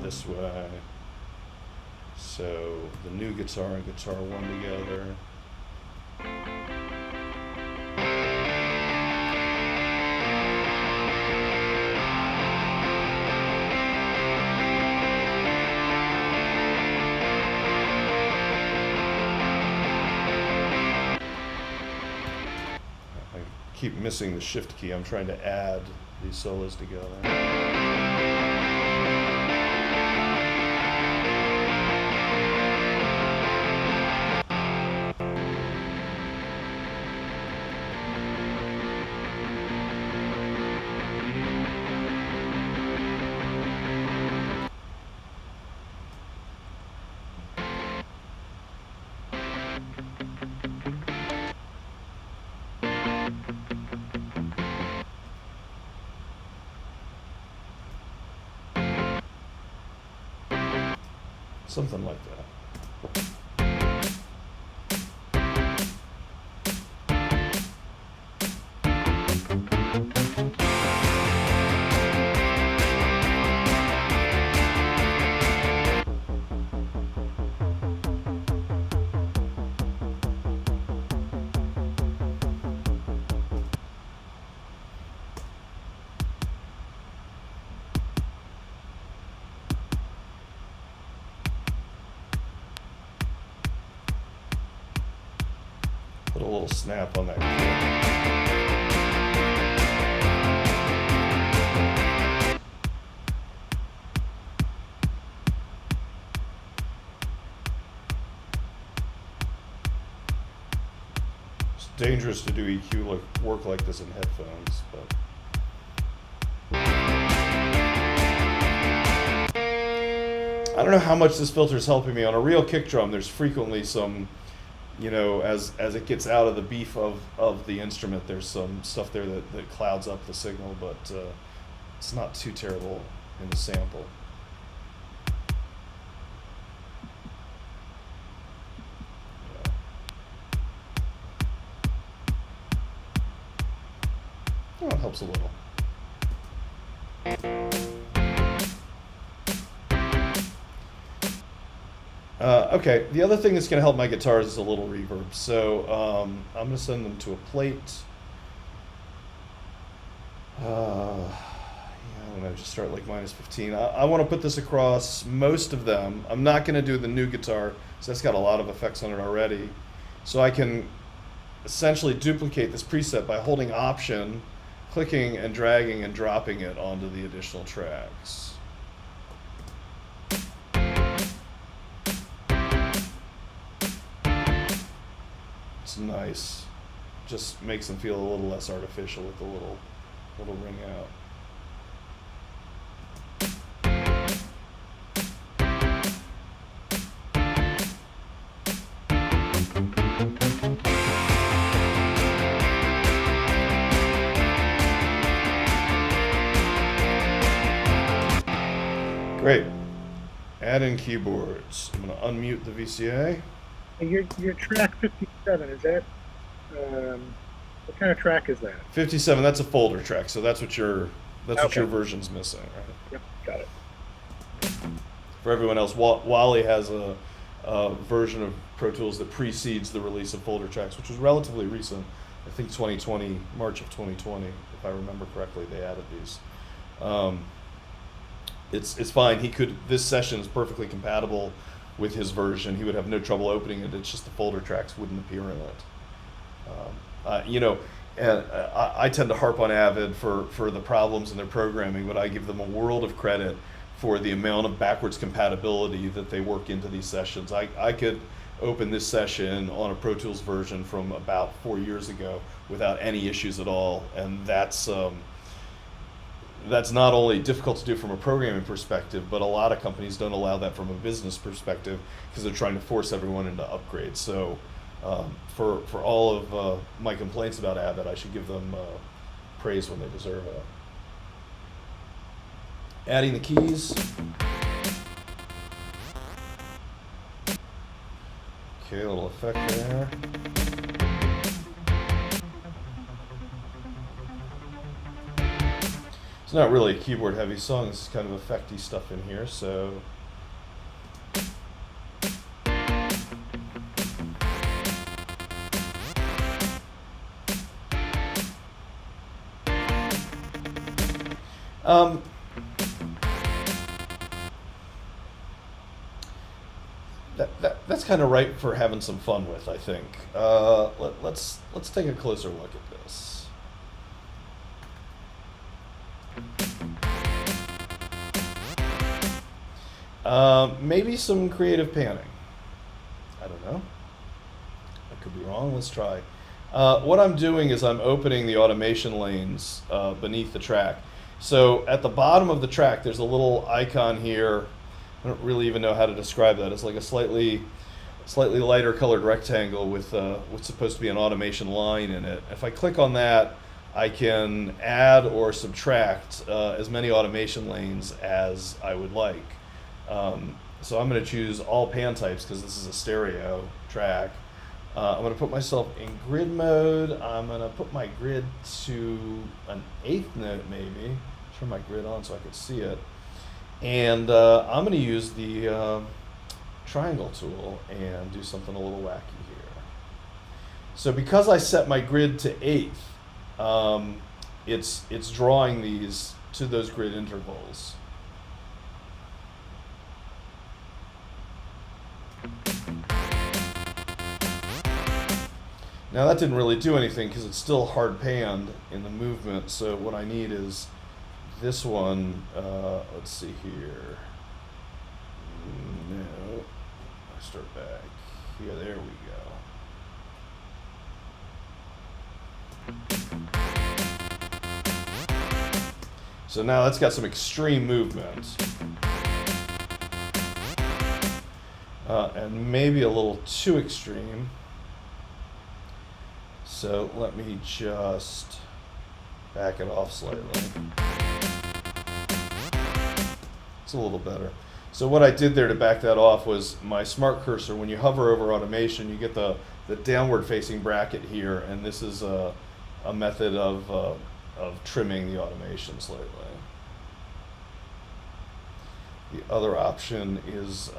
B: This way. So the new guitar and guitar 1 together. I keep missing the shift key. I'm trying to add these solos together. Something like that. Put a little snap on that chord. It's dangerous to do EQ work like this in headphones, but I don't know how much this filter is helping me. On a real kick drum, there's frequently some, you know, as it gets out of the beef of the instrument, there's some stuff there that clouds up the signal, but it's not too terrible in the sample. Yeah. Oh, it helps a little. Okay, the other thing that's going to help my guitars is a little reverb. So I'm going to send them to a plate. Yeah, I don't know, just start like -15. I want to put this across most of them. I'm not going to do the new guitar, so that's got a lot of effects on it already. So I can essentially duplicate this preset by holding Option, clicking and dragging and dropping it onto the additional tracks. It's nice. Just makes them feel a little less artificial with the little ring out. Great. Add in keyboards. I'm going to unmute the VCA.
D: And your track 57, is that, what kind of track is that?
B: 57, that's a folder track, so that's what your
D: Okay.
B: version's missing, right?
D: Yep, got it.
B: For everyone else, Wally has a version of Pro Tools that precedes the release of folder tracks, which was relatively recent. I think 2020, March of 2020, if I remember correctly, they added these. It's fine. This session is perfectly compatible with his version. He would have no trouble opening it. It's just the folder tracks wouldn't appear in it. And I tend to harp on Avid for the problems in their programming, but I give them a world of credit for the amount of backwards compatibility that they work into these sessions. I could open this session on a Pro Tools version from about 4 years ago without any issues at all, and that's not only difficult to do from a programming perspective, but a lot of companies don't allow that from a business perspective because they're trying to force everyone into upgrades. So for all of my complaints about Avid, I should give them praise when they deserve it. Adding the keys. Okay, a little effect there. It's not really a keyboard heavy song, this is kind of effecty stuff in here, so. That's kind of ripe for having some fun with, I think. Let's take a closer look at this. Maybe some creative panning. I don't know. I could be wrong. Let's try. What I'm doing is I'm opening the automation lanes beneath the track. So at the bottom of the track, there's a little icon here. I don't really even know how to describe that. It's like a slightly lighter colored rectangle with what's supposed to be an automation line in it. If I click on that, I can add or subtract as many automation lanes as I would like. So I'm going to choose all pan types because this is a stereo track. I'm going to put myself in grid mode. I'm going to put my grid to an 1/8 note maybe. Turn my grid on so I can see it. And I'm going to use the triangle tool and do something a little wacky here. So because I set my grid to 1/8, it's drawing these to those grid intervals. Now that didn't really do anything because it's still hard panned in the movement, so what I need is this one, let's see here. No, I start back here, there we go. So now that's got some extreme movement. And maybe a little too extreme. So let me just back it off slightly. It's a little better. So what I did there to back that off was my smart cursor. When you hover over automation, you get the downward facing bracket here, and this is a method of trimming the automation slightly. The other option is,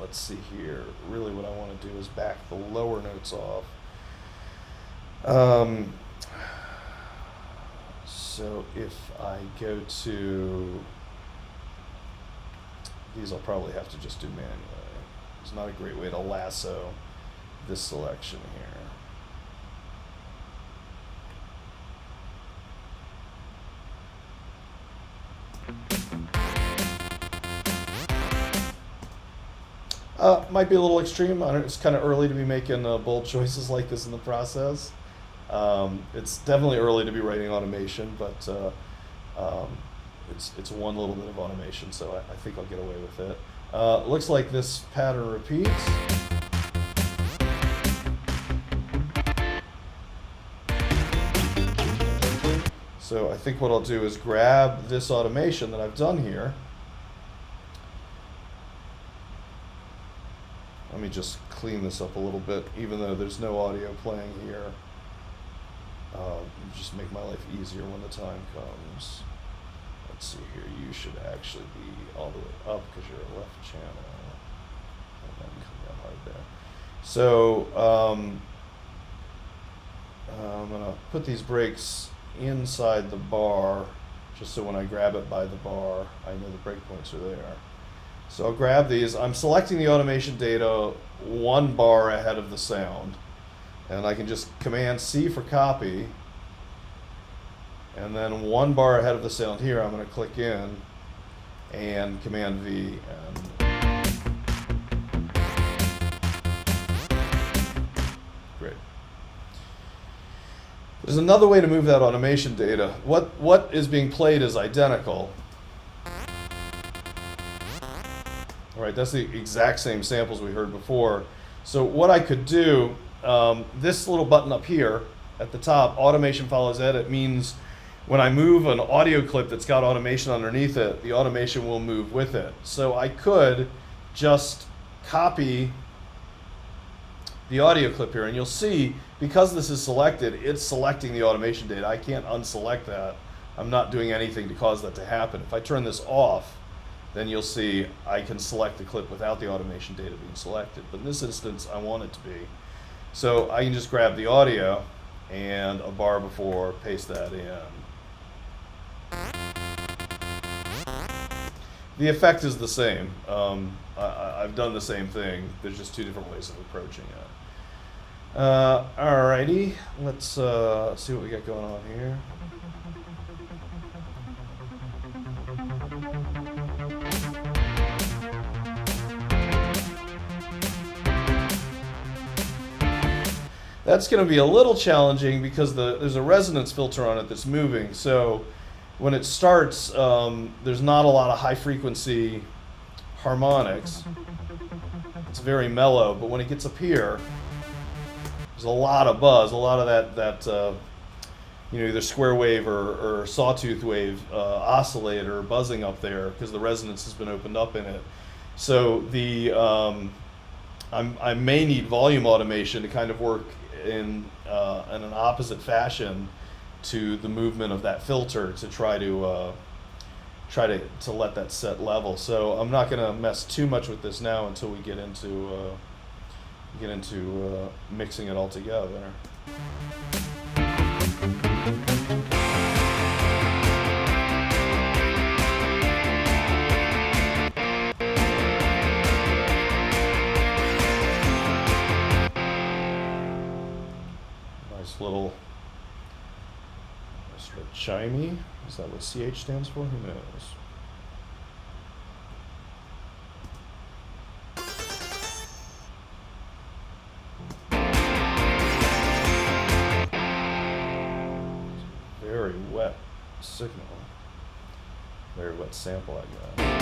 B: let's see here, really what I want to do is back the lower notes off. So if I go to these, I'll probably have to just do manually. It's not a great way to lasso this selection here. Might be a little extreme. I don't, it's kind of early to be making bold choices like this in the process. It's definitely early to be writing automation, but it's one little bit of automation, so I think I'll get away with it. Looks like this pattern repeats. So I think what I'll do is grab this automation that I've done here, Let me just clean this up a little bit, even though there's no audio playing here. Just make my life easier when the time comes. Let's see here. You should actually be all the way up because you're a left channel. And then come down hard there. So I'm going to put these brakes inside the bar, just so when I grab it by the bar, I know the breakpoints are there. So I'll grab these. I'm selecting the automation data 1 bar ahead of the sound. And I can just Command C for copy. And then 1 bar ahead of the sound here, I'm going to click in and Command V. And great. There's another way to move that automation data. What is being played is identical. All right, that's the exact same samples we heard before. So what I could do, this little button up here at the top, automation follows edit, means when I move an audio clip that's got automation underneath it, the automation will move with it. So I could just copy the audio clip here, and you'll see, because this is selected, it's selecting the automation data. I can't unselect that. I'm not doing anything to cause that to happen. If I turn this off, then you'll see I can select the clip without the automation data being selected. But in this instance, I want it to be. So I can just grab the audio and a bar before, paste that in. The effect is the same. I've done the same thing. There's just 2 different ways of approaching it. Alrighty, let's see what we got going on here. That's going to be a little challenging because there's a resonance filter on it that's moving. So when it starts, there's not a lot of high frequency harmonics. It's very mellow, but when it gets up here, there's a lot of buzz, a lot of that either square wave or sawtooth wave oscillator buzzing up there because the resonance has been opened up in it. So I may need volume automation to kind of work in an opposite fashion to the movement of that filter to try to let that set level. So I'm not going to mess too much with this now until we get into mixing it all together. Little chimey. Is that what CH stands for? Who knows? Very wet signal. Very wet sample I got.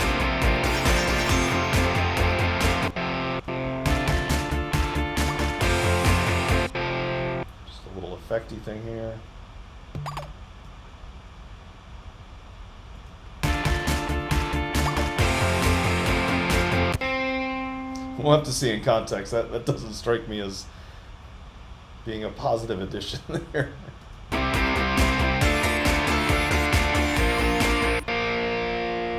B: Little effecty thing here. We'll have to see in context. That doesn't strike me as being a positive addition there.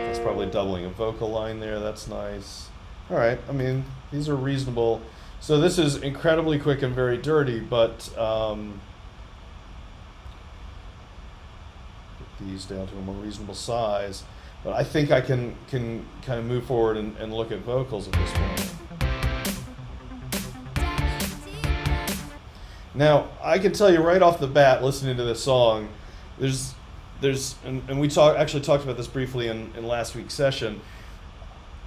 B: That's probably doubling a vocal line there. That's nice. All right. I mean, these are reasonable. So this is incredibly quick and very dirty, but get these down to a more reasonable size. But I think I can kind of move forward and look at vocals at this point. Now, I can tell you right off the bat, listening to this song, and we actually talked about this briefly in last week's session.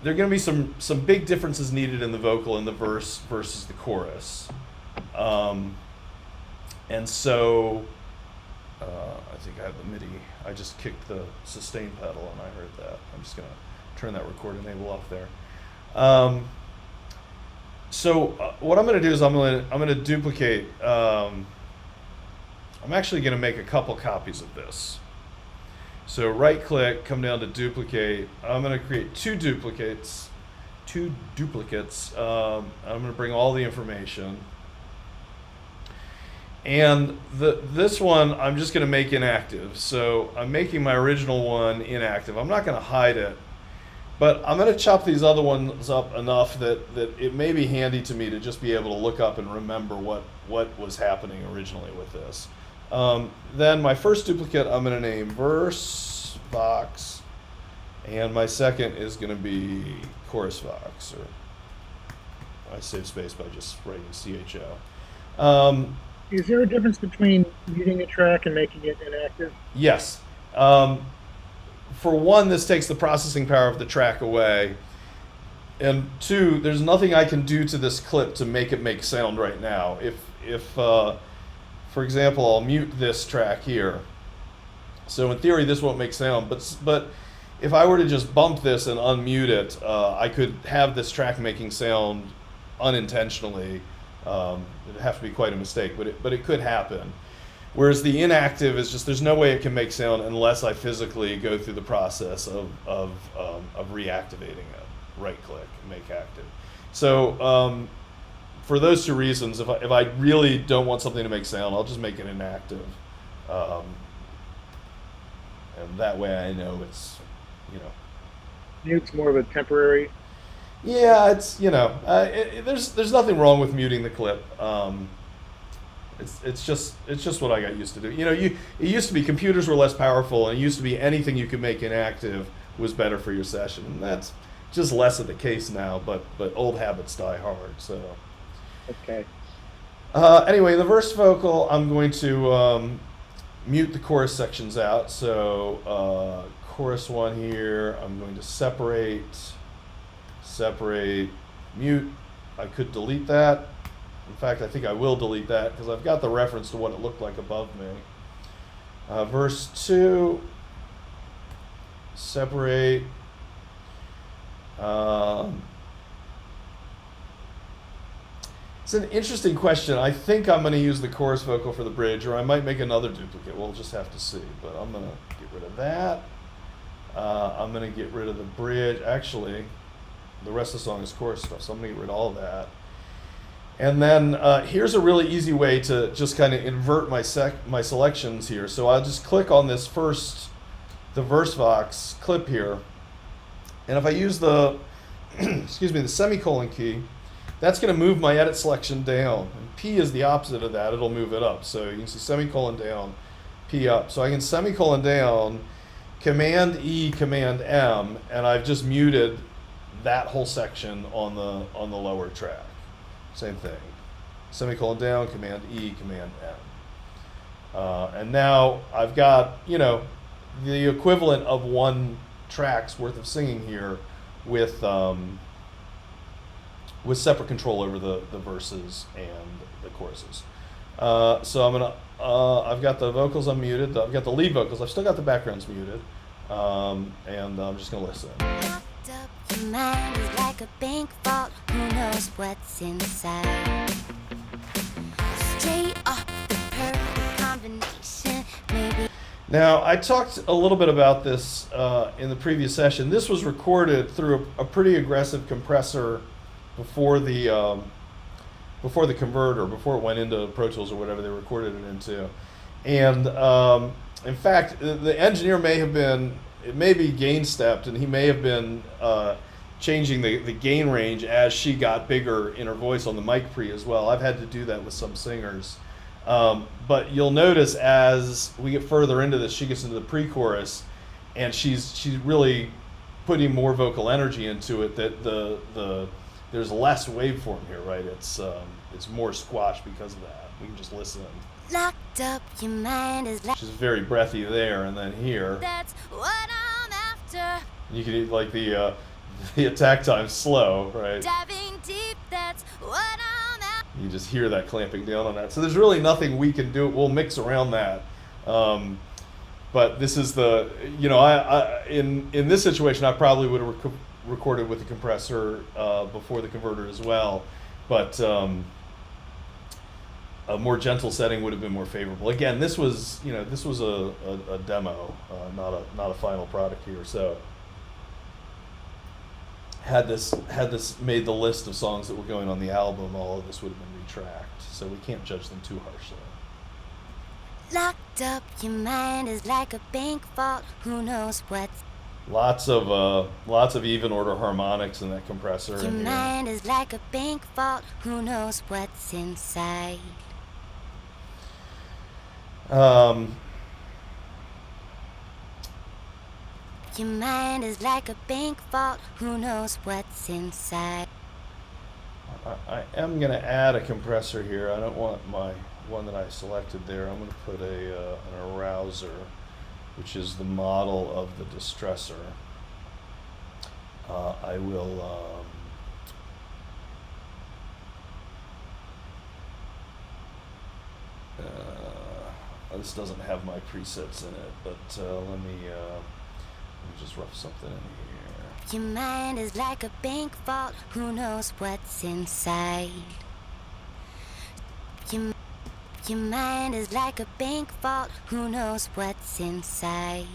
B: There are going to be some big differences needed in the vocal in the verse versus the chorus. And so, I think I have the MIDI. I just kicked the sustain pedal and I heard that. I'm just going to turn that record enable off there. So what I'm going to do is I'm going to duplicate. I'm actually going to make a couple copies of this. So right click, come down to duplicate. I'm going to create 2 duplicates two duplicates. I'm going to bring all the information. And this one I'm just going to make inactive. So I'm making my original one inactive. I'm not going to hide it, but I'm going to chop these other ones up enough that it may be handy to me to just be able to look up and remember what was happening originally with this. Then my first duplicate I'm going to name Verse Vox, and my second is going to be Chorus Vox, or I save space by just writing CHO.
D: Is there a difference between muting a track and making it inactive?
B: Yes. For one, this takes the processing power of the track away. And two, there's nothing I can do to this clip to make it make sound right now. If for example, I'll mute this track here. So in theory, this won't make sound. But if I were to just bump this and unmute it, I could have this track making sound unintentionally. It'd have to be quite a mistake, but it could happen. Whereas the inactive is just, there's no way it can make sound unless I physically go through the process of reactivating it. Right click, make active. So for those two reasons, if I really don't want something to make sound, I'll just make it inactive. And that way I know it's,
D: Mute's more of a temporary.
B: Yeah, it's there's nothing wrong with muting the clip. It's just what I got used to do. It used to be computers were less powerful, and it used to be anything you could make inactive was better for your session. And that's just less of the case now. But old habits die hard. So
D: Okay.
B: anyway, the verse vocal, I'm going to mute the chorus sections out. So chorus one here, I'm going to separate, mute. I could delete that. In fact, I think I will delete that because I've got the reference to what it looked like above me. Verse 2, separate. It's an interesting question. I think I'm going to use the chorus vocal for the bridge, or I might make another duplicate. We'll just have to see. But I'm going to get rid of that. I'm going to get rid of the bridge. Actually, the rest of the song is chorus stuff, so I'm going to get rid of all of that. And then here's a really easy way to just kind of invert my selections here. So I'll just click on this first, the Verse Vox clip here. And if I use the, the semicolon key, that's going to move my edit selection down. And P is the opposite of that. It'll move it up. So you can see semicolon down, P up. So I can semicolon down, Command E, Command M, and I've just muted that whole section on the lower track. Same thing. Semicolon down, Command E, Command M. And now I've got, the equivalent of one track's worth of singing here with separate control over the verses and the choruses. So I'm gonna, I've got the vocals unmuted. I've got the lead vocals. I've still got the backgrounds muted. And I'm just gonna listen.
E: Locked up, your mind is like a bank vault. Who knows what's inside? Straight off the perfect combination, maybe.
B: Now, I talked a little bit about this in the previous session. This was recorded through a pretty aggressive compressor before the converter, before it went into Pro Tools or whatever they recorded it into. And in fact, the engineer may be gain stepped, and he may have been changing the gain range as she got bigger in her voice on the mic pre as well. I've had to do that with some singers. But you'll notice as we get further into this, she gets into the pre-chorus, and she's really putting more vocal energy into it. That there's less waveform here, right? It's more squash because of that. We can just listen.
E: Locked up, your mind is like.
B: She's very breathy there, and then here.
E: That's what I'm after.
B: You can like the attack time slow, right?
E: Diving deep, that's what I'm after.
B: You just hear that clamping down on that. So there's really nothing we can do. We'll mix around that. But this is the, in this situation, I probably would have recorded with the compressor before the converter as well. But a more gentle setting would have been more favorable. Again, this was a demo, not a final product here. So had this made the list of songs that were going on the album, all of this would have been retracked. So we can't judge them too harshly.
E: Locked up, your mind is like a bank vault. Who knows what's
B: Lots of even order harmonics in that compressor.
E: your
B: in here.
E: mind is like a bank vault. Who knows what's inside? Your mind is like a bank vault. Who knows what's inside?
B: I am going to add a compressor here. I don't want my one that I selected there. I'm going to put an arouser, which is the model of the distressor. I will this doesn't have my presets in it, but let me just rough something in here.
E: Your mind is like a bank vault. Who knows what's inside? Your mind is like a bank vault. Who knows what's inside?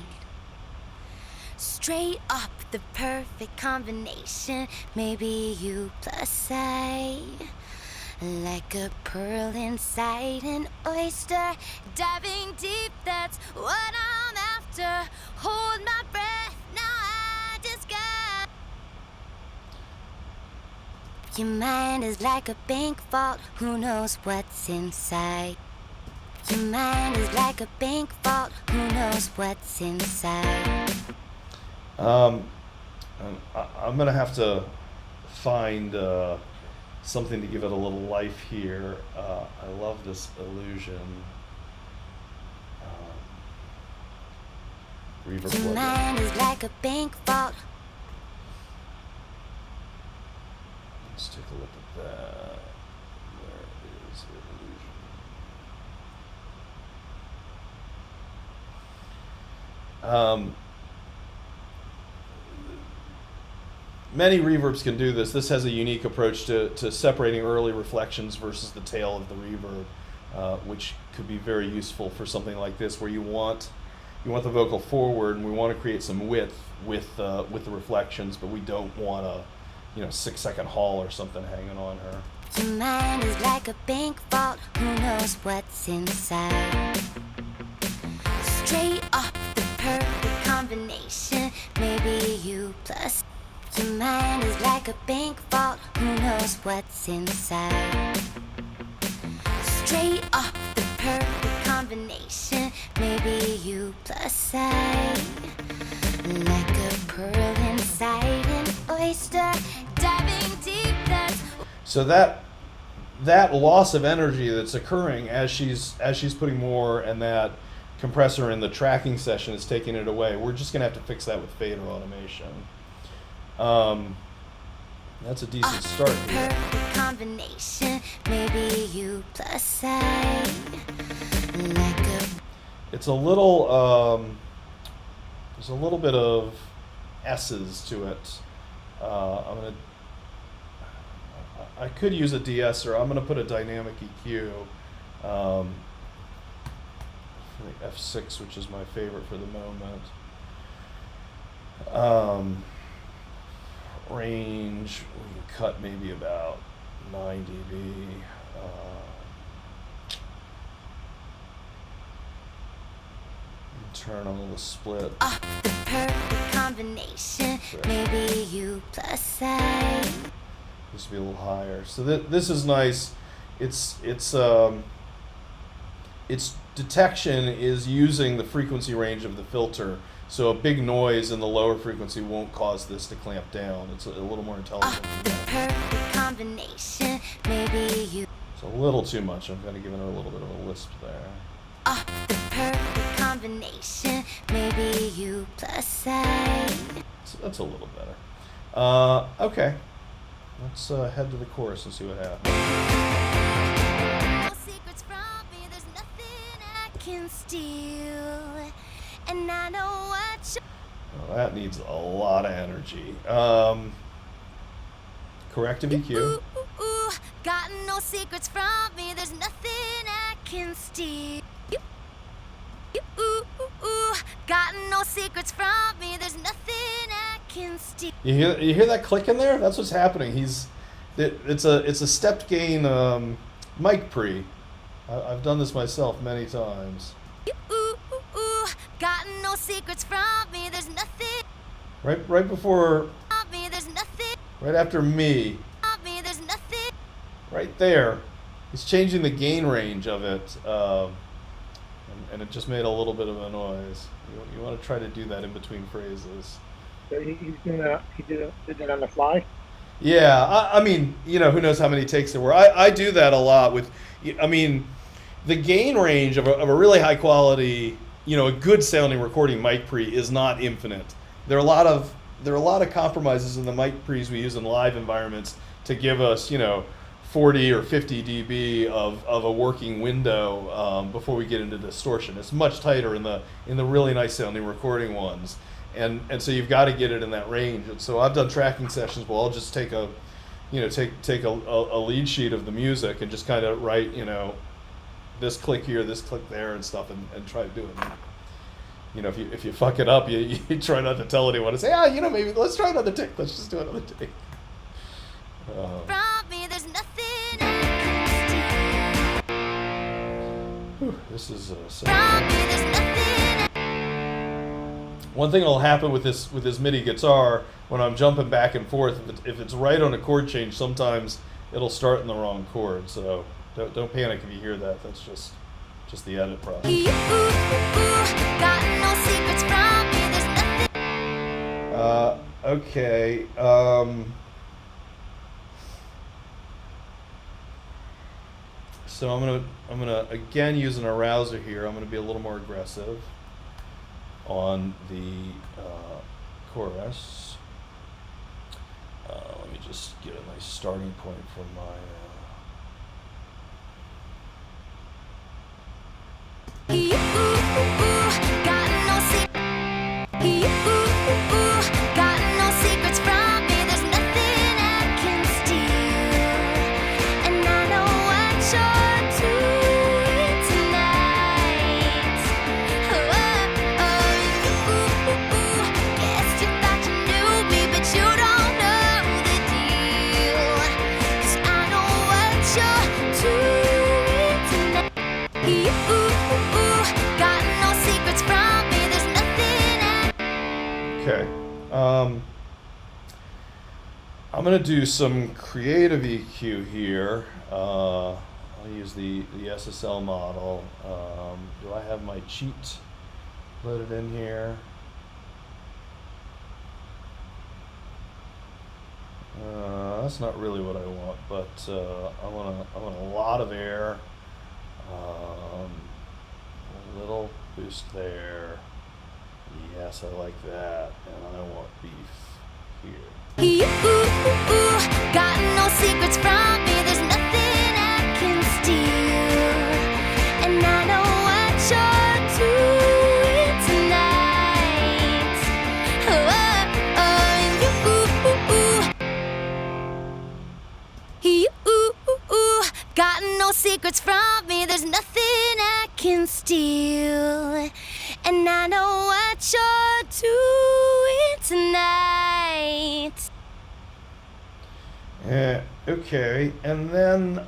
E: Straight up, the perfect combination. Maybe you plus I. Like a pearl inside an oyster. Diving deep, that's what I'm after. Hold my breath, now I just got. Your mind is like a bank vault. Who knows what's inside? Your mind is like a bank vault. Who knows what's inside?
B: I'm gonna have to find something to give it a little life here. I love this illusion. Reverb
E: Your
B: plugin.
E: mind is like a bank vault.
B: Let's take a look at that. Where is illusion? Many reverbs can do this. This has a unique approach to separating early reflections versus the tail of the reverb, which could be very useful for something like this, where you want the vocal forward, and we want to create some width with the reflections, but we don't want a 6-second haul or something hanging on her.
E: Your mind is like a bank vault. Who knows what's inside? Straight up, the perfect combination. Maybe you plus. Your mind is like a bank vault. Who knows what's inside? Straight up, the perfect combination. Maybe you plus I. Like a pearl inside an oyster. Diving deep, that's.
B: So that loss of energy that's occurring as she's putting more, and that compressor in the tracking session is taking it away. We're just gonna have to fix that with fader automation. That's a decent start here.
E: Perfect combination. Maybe you plus I. Like a.
B: It's a little there's a little bit of S's to it. I could use a de-esser. I'm gonna put a dynamic EQ for the F6, which is my favorite for the moment. Range, we can cut maybe about 9 dB. Internal, the split.
E: The perfect combination. Maybe you plus I.
B: This will be a little higher. So this is nice. Its detection is using the frequency range of the filter. So a big noise in the lower frequency won't cause this to clamp down. It's a little more intelligent.
E: The perfect combination. Maybe you.
B: It's a little too much. I'm kind of giving her a little bit of a lisp there.
E: The perfect combination. Maybe you plus I.
B: So that's a little better. Okay. Let's head to the chorus and see what happens.
E: No secrets from me. There's nothing I can steal. And I know what you.
B: Well, that needs a lot of energy. Corrective EQ.
E: Ooh, ooh, ooh. Got no secrets from me. There's nothing I can steal. Ooh, ooh, ooh. Got no secrets from me. There's nothing I can steal.
B: You hear that click in there? That's what's happening. It's a stepped gain mic pre. I've done this myself many times.
E: Got no secrets from me. There's nothing.
B: Right before.
E: From me. There's nothing.
B: Right after me.
E: From me. There's nothing.
B: Right there. He's changing the gain range of it, and it just made a little bit of a noise. You want to try to do that in between phrases.
D: So he's doing that. He did that on the fly.
B: Yeah, I mean, who knows how many takes there were. I do that a lot with, I mean, the gain range of a really high quality, a good sounding recording mic pre is not infinite. There are a lot of compromises in the mic pre's we use in live environments to give us, 40 or 50 dB of a working window before we get into distortion. It's much tighter in the really nice sounding recording ones, and so you've got to get it in that range. And so I've done tracking sessions where I'll just take a lead sheet of the music and just kind of write this click here, this click there, and stuff, and try to do it. If you fuck it up, you try not to tell anyone. And say, maybe let's try another take. Let's just do another take.
E: From me, there's nothing I can steal.
B: This is
E: From me, there's nothing.
B: one thing that'll happen with this MIDI guitar when I'm jumping back and forth. If it's right on a chord change, sometimes it'll start in the wrong chord. So don't panic if you hear that. That's just the edit process.
E: Got no secrets from me. There's nothing.
B: Okay. So I'm gonna again use an arouser here. I'm gonna be a little more aggressive on the chorus. Let me just get a nice starting point from my.
E: Got no secrets from me. There's nothing I can steal, and I know what you're doing tonight. Guess you thought you knew me, but you don't know the deal. 'Cause I know what you're doing tonight. Got no secrets from me. There's nothing I.
B: Okay. I'm gonna do some creative EQ here. I'll use the SSL model. Do I have my cheat loaded in here? That's not really what I want, but I want a lot of air. A little boost there. Yes, I like that. And I want beef here.
E: Got no secrets from me. There's nothing I can steal, and I know what you're doing tonight. Got no secrets from me. There's nothing I can steal, and I know what you're doing tonight.
B: Yeah, okay, and then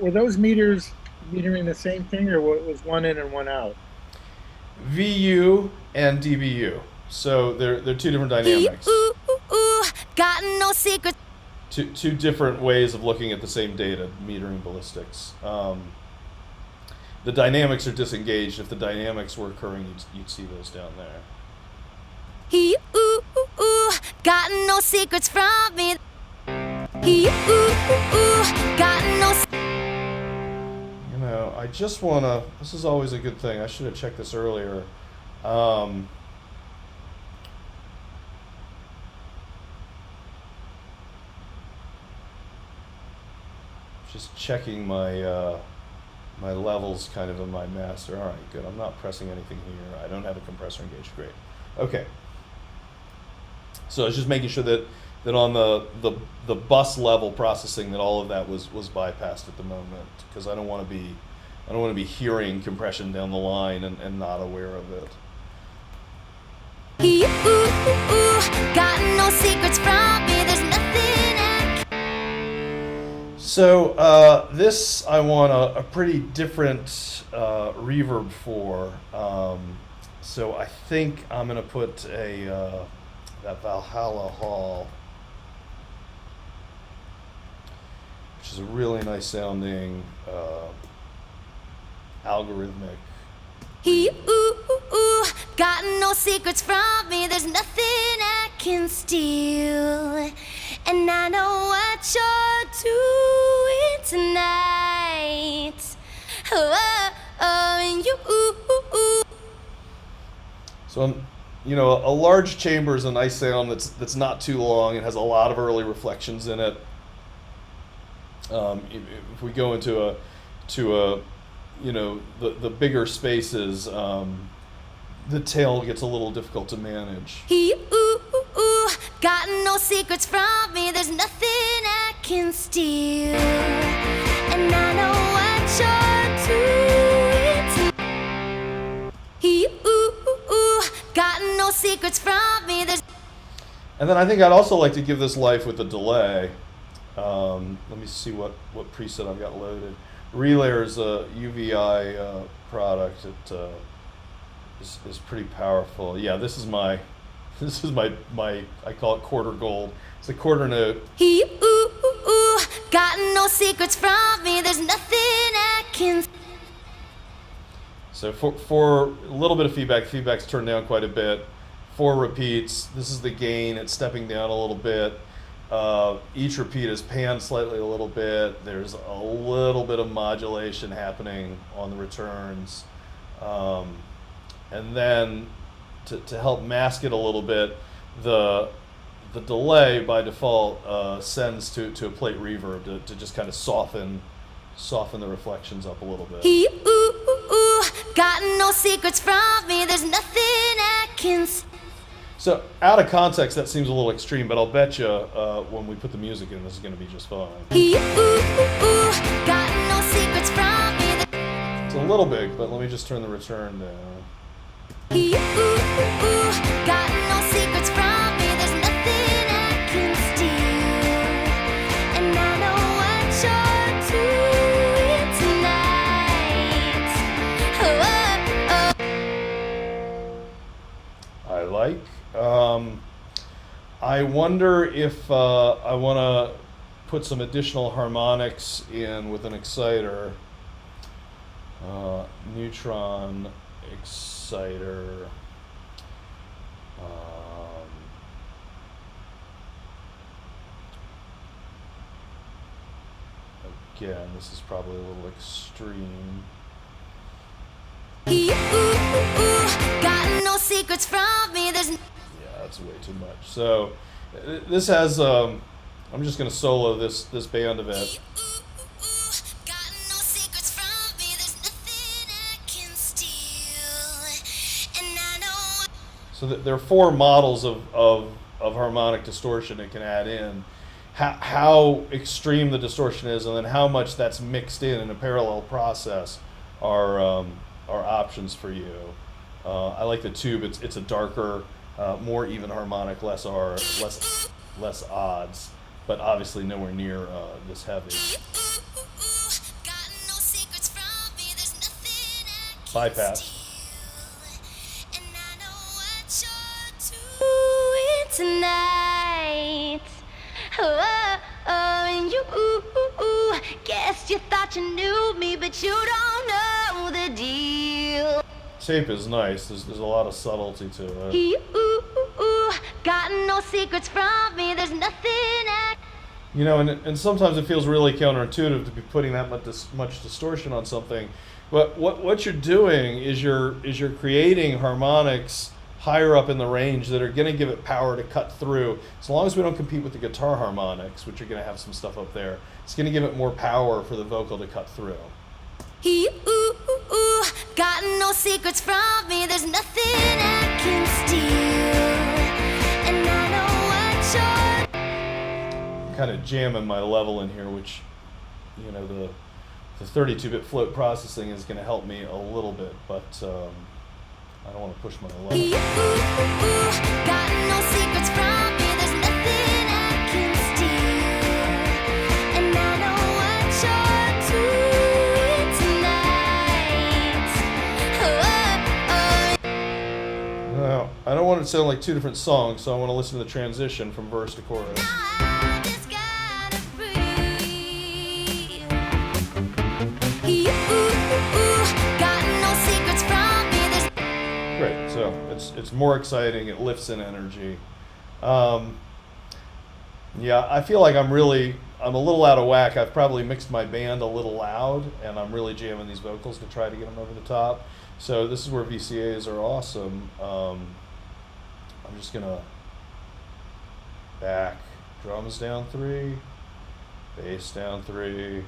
D: Were those meters metering the same thing, or was one in and one out?
B: VU and DBU. So they're two different dynamics.
E: Got no secrets.
B: Two different ways of looking at the same data, metering ballistics. The dynamics are disengaged. If the dynamics were occurring, you'd see those down there.
E: Got no secrets from me. Got no.
B: I just wanna. This is always a good thing. I should have checked this earlier. Just checking my my levels kind of in my master. All right, good. I'm not pressing anything here. I don't have a compressor engaged. Great. Okay. So I was just making sure that on the bus level processing that all of that was bypassed at the moment, because I don't want to be hearing compression down the line and not aware of it.
E: Got
B: So this I want a pretty different reverb for. So I think I'm gonna put that Valhalla Hall, which is a really nice sounding algorithmic.
E: Ooh, got no secrets from me. There's nothing I can steal. And I know what you're doing tonight. And you.
B: So, a large chamber is a nice sound that's not too long and has a lot of early reflections in it. If we go into a the bigger spaces, the tail gets a little difficult to manage.
E: Ooh, got no secrets from me. There's nothing I can steal. And I know what you're doing tonight. Ooh, got no secrets from me.
B: And then I think I'd also like to give this life with a delay. Let me see what preset I've got loaded. Relayer is a UVI product. It is pretty powerful. Yeah, this is my I call it quarter gold. It's a quarter note.
E: Ooh, got no secrets from me. There's nothing I can.
B: So for a little bit of feedback's turned down quite a bit. 4 repeats. This is the gain. It's stepping down a little bit. Each repeat is panned slightly a little bit. There's a little bit of modulation happening on the returns. And then to help mask it a little bit, the delay by default sends to a plate reverb to just kind of soften the reflections up a little bit.
E: Ooh, got no secrets from me. There's nothing I can.
B: So out of context, that seems a little extreme, but I'll bet you when we put the music in, this is going to be just fine.
E: Ooh, got no secrets from me.
B: It's a little big, but let me just turn the return down.
E: Ooh, got no secrets from me. There's nothing I can steal. And I know what you're doing tonight.
B: I like. I wonder if I want to put some additional harmonics in with an exciter. Neutron exciter. Again, this is probably a little extreme.
E: Ooh, got no secrets from me. There's.
B: Yeah, that's way too much. So this has I'm just going to solo this band of it.
E: Got no secrets from me. There's nothing I can steal. And I know.
B: So there are 4 models of harmonic distortion it can add in. How extreme the distortion is, and then how much that's mixed in a parallel process are options for you. I like the tube. It's a darker, more even harmonic, less odds, but obviously nowhere near this heavy.
E: Got no secrets from me. There's nothing I can
B: Bypass.
E: steal. And I know what you're doing tonight. And you guess you thought you knew me, but you don't know the deal.
B: Tape is nice. There's a lot of subtlety to it.
E: Got no secrets from me. There's nothing I.
B: And sometimes it feels really counterintuitive to be putting that much distortion on something, but what you're doing is you're creating harmonics higher up in the range that are going to give it power to cut through. As long as we don't compete with the guitar harmonics, which are going to have some stuff up there, it's going to give it more power for the vocal to cut through.
E: Got no secrets from me. There's nothing I can steal. And I know what you're.
B: I'm kind of jamming my level in here, which, the 32-bit float processing is going to help me a little bit, but I don't want to push my level.
E: Got no secrets from me. There's nothing I can steal. And I know
B: to sound like two different songs, so I want to listen to the transition from verse to chorus.
E: I just gotta breathe. You got no secrets from me. There's
B: Great. So it's more exciting. It lifts in energy. Yeah, I feel like I'm a little out of whack. I've probably mixed my band a little loud, and I'm really jamming these vocals to try to get them over the top. So this is where VCAs are awesome. I'm just gonna back drums down 3, bass down 3,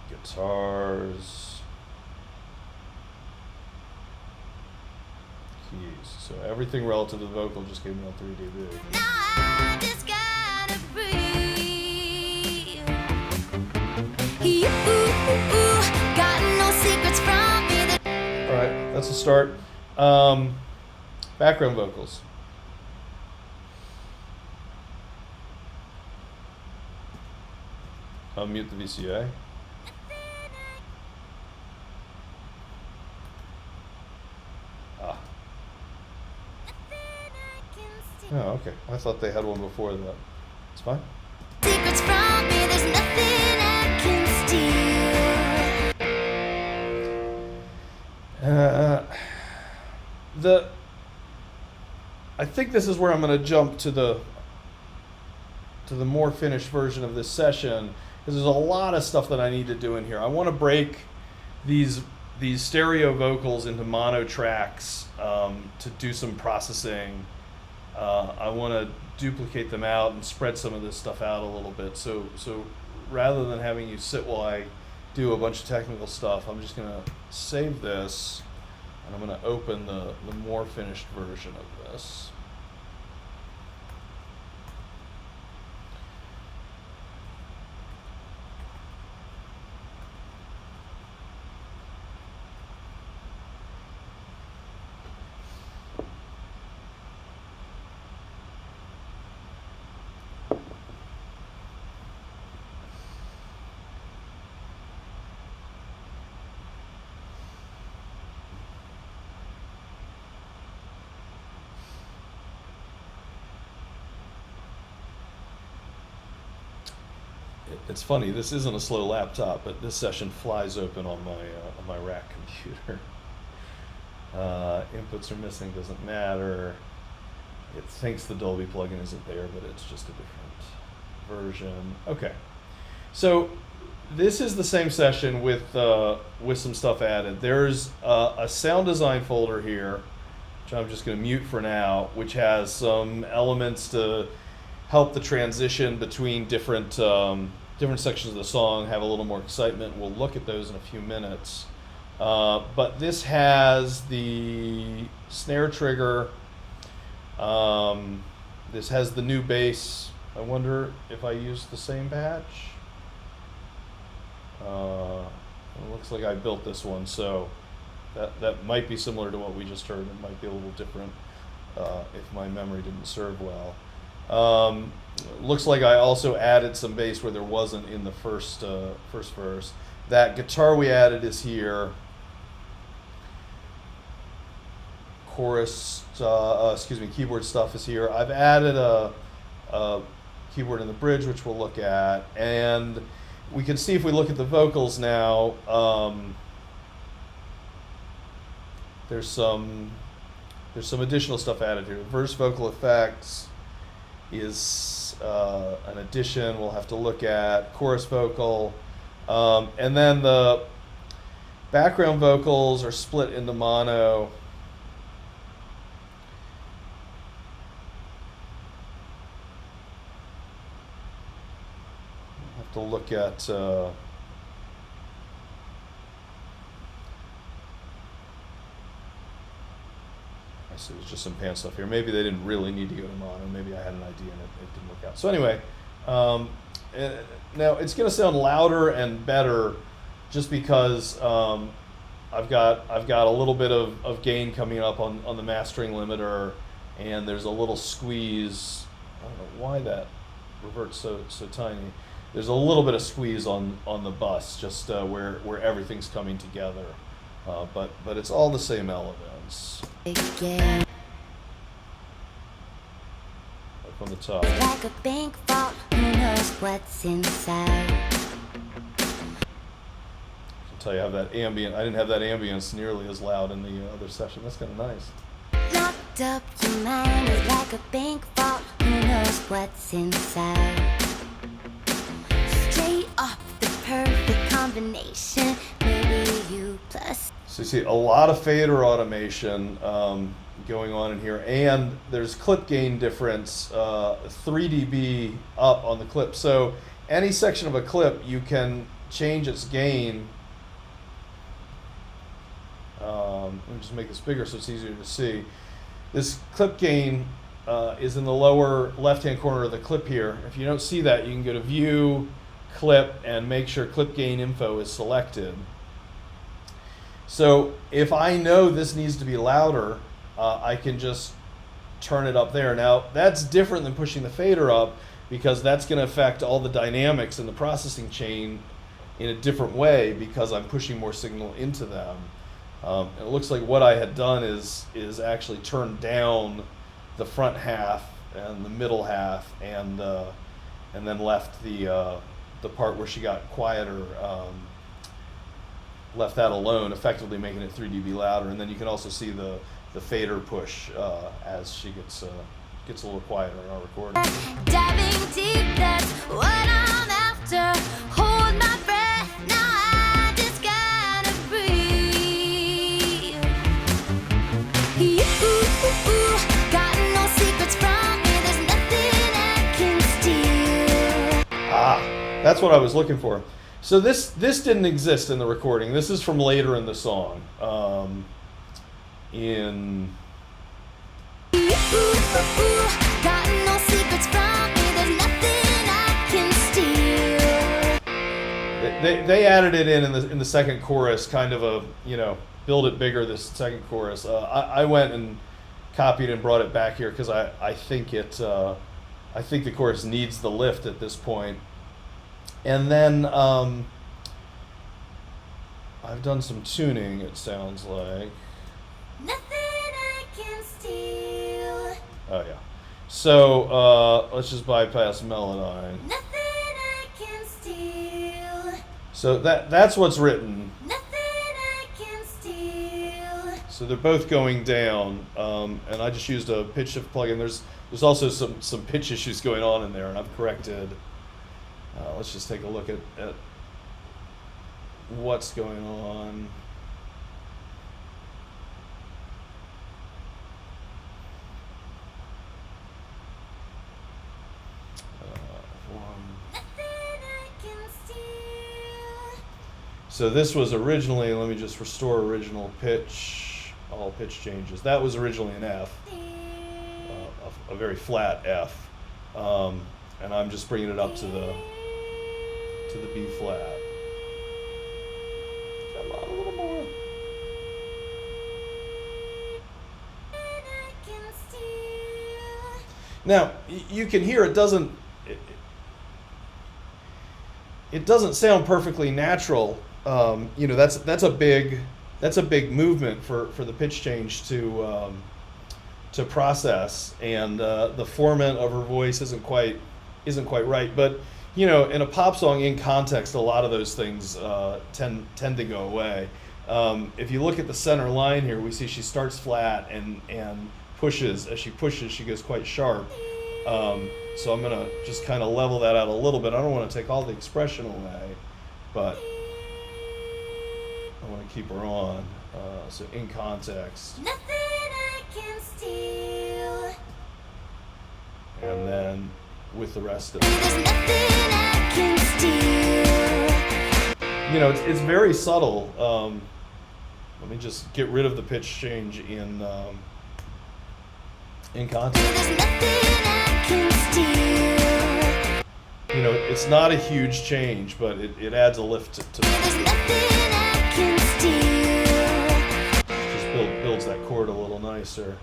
B: guitars, keys. So everything relative to the vocal just came on 3 dB.
E: I just gotta breathe. You got no secrets from me.
B: All right, that's a start. Background vocals. Unmute the VCA. Ah. Oh, okay. I thought they had one before that. It's fine.
E: Secrets from me, there's nothing I can steal.
B: I think this is where I'm going to jump to the more finished version of this session, because there's a lot of stuff that I need to do in here. I want to break these stereo vocals into mono tracks to do some processing. I want to duplicate them out and spread some of this stuff out a little bit. So rather than having you sit while I do a bunch of technical stuff, I'm just going to save this, and I'm going to open the more finished version of this. It's funny, this isn't a slow laptop, but this session flies open on my rack computer. Inputs are missing, doesn't matter. It thinks the Dolby plugin isn't there, but it's just a different version. Okay, so this is the same session with some stuff added. There's a sound design folder here, which I'm just going to mute for now, which has some elements to help the transition between different sections of the song have a little more excitement. We'll look at those in a few minutes. But this has the snare trigger. This has the new bass. I wonder if I used the same patch. It looks like I built this one, so that might be similar to what we just heard. It might be a little different if my memory didn't serve well. Looks like I also added some bass where there wasn't in the first verse. That guitar we added is here. Chorus, keyboard stuff is here. I've added a keyboard in the bridge, which we'll look at, and we can see if we look at the vocals now. There's some additional stuff added here. Verse vocal effects is an addition we'll have to look at. Chorus vocal, and then the background vocals are split into mono. We'll have to look at so there's just some pan stuff here. Maybe they didn't really need to go to mono. Maybe I had an idea and it didn't work out. So anyway, now it's going to sound louder and better just because I've got a little bit of gain coming up on the mastering limiter, and there's a little squeeze. I don't know why that reverts so tiny. There's a little bit of squeeze on the bus, just where everything's coming together. but it's all the same elements.
E: Again.
B: Up on the top.
E: Like a bank vault, who knows what's inside?
B: I'll tell you, I have that ambient. I didn't have that ambience nearly as loud in the other session. That's kind of nice.
E: Locked up your mind is like a bank vault, who knows what's inside? Straight off the perfect combination, maybe you plus.
B: So you see a lot of fader automation going on in here, and there's clip gain difference, 3 dB up on the clip. So any section of a clip, you can change its gain. Let me just make this bigger so it's easier to see. This clip gain is in the lower left-hand corner of the clip here. If you don't see that, you can go to View, Clip, and make sure clip gain info is selected. So if I know this needs to be louder, I can just turn it up there. Now that's different than pushing the fader up, because that's going to affect all the dynamics in the processing chain in a different way, because I'm pushing more signal into them. It looks like what I had done is actually turned down the front half and the middle half, and then left the part where she got quieter, left that alone, effectively making it 3 dB louder. And then you can also see the fader push as she gets a little quieter in our recording.
E: Diving deep, that's what I'm after. Hold my breath, now I just gotta breathe. You got no secrets from me, there's nothing I can steal.
B: That's what I was looking for. So this didn't exist in the recording. This is from later in the song.
E: Got no secrets from me, there's nothing I can steal.
B: They added it in the second chorus, kind of a, build it bigger, this second chorus. I went and copied and brought it back here because I think the chorus needs the lift at this point. And then I've done some tuning, it sounds like.
E: Nothing I can steal.
B: Oh yeah. So let's just bypass Melodyne.
E: Nothing I can steal.
B: So that's what's written.
E: Nothing I can steal.
B: So they're both going down, and I just used a pitch shift plugin. There's also some pitch issues going on in there, and I've corrected. Let's just take a look at what's going on.
E: Nothing I can steal.
B: So this was originally, let me just restore original pitch, all pitch changes. That was originally an F, a very flat F, and I'm just bringing it up to the B flat. Come on, a little more.
E: I can steal.
B: Now you can hear it doesn't sound perfectly natural. That's a big movement for the pitch change to process, and the formant of her voice isn't quite right. But in a pop song, in context, a lot of those things tend to go away. If you look at the center line here, we see she starts flat and pushes. As she pushes, she goes quite sharp. So I'm gonna just kind of level that out a little bit. I don't want to take all the expression away, but I want to keep her on. So in context,
E: Nothing I can steal.
B: and then with the rest of it.
E: There's nothing I can steal.
B: It's very subtle. Let me just get rid of the pitch change in context.
E: There's nothing I can steal.
B: It's not a huge change, but it adds a lift to
E: There's
B: it.
E: nothing I can steal.
B: Just builds that chord a little nicer.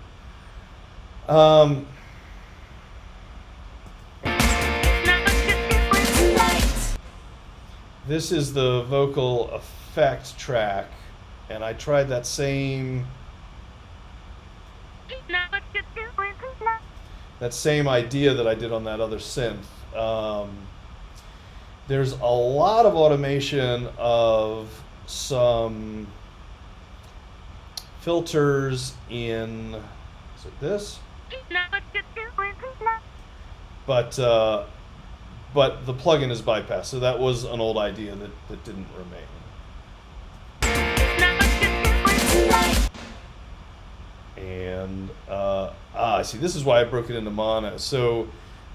E: Light.
B: This is the vocal effect track. And I tried that same idea that I did on that other synth. There's a lot of automation of some filters in, is it this? But the plugin is bypassed, so that was an old idea that didn't remain. And see, this is why I broke it into mono. So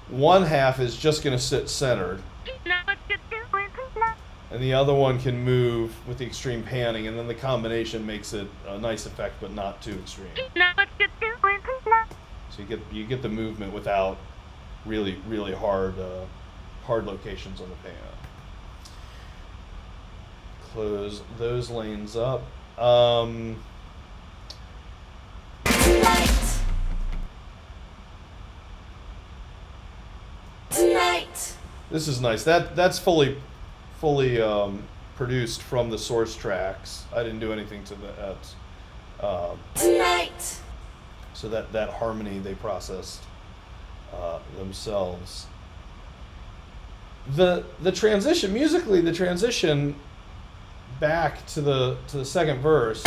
B: one half is just going to sit centered, and the other one can move with the extreme panning, and then the combination makes it a nice effect, but not too extreme. So you get the movement without really hard locations on the pan. Close those lanes up.
E: Tonight.
B: This is nice. That's fully produced from the source tracks. I didn't do anything to that.
E: Tonight.
B: So that harmony they processed themselves. The transition musically, the transition back to the second verse.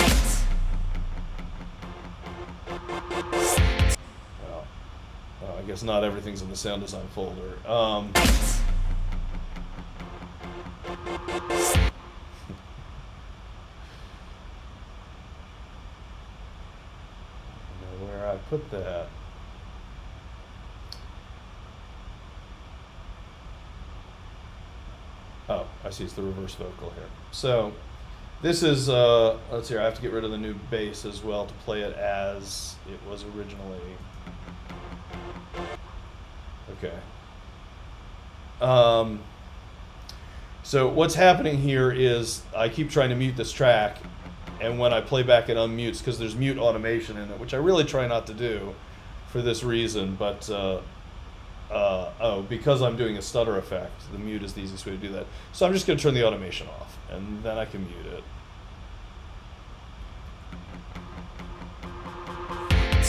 B: I guess not everything's in the sound design folder. Where I put that. Oh, I see. It's the reverse vocal here. So this is let's see. I have to get rid of the new bass as well to play it as it was originally. Okay. So what's happening here is I keep trying to mute this track, and when I play back it unmutes because there's mute automation in it, which I really try not to do for this reason, but because I'm doing a stutter effect, the mute is the easiest way to do that. So I'm just going to turn the automation off, and then I can mute it.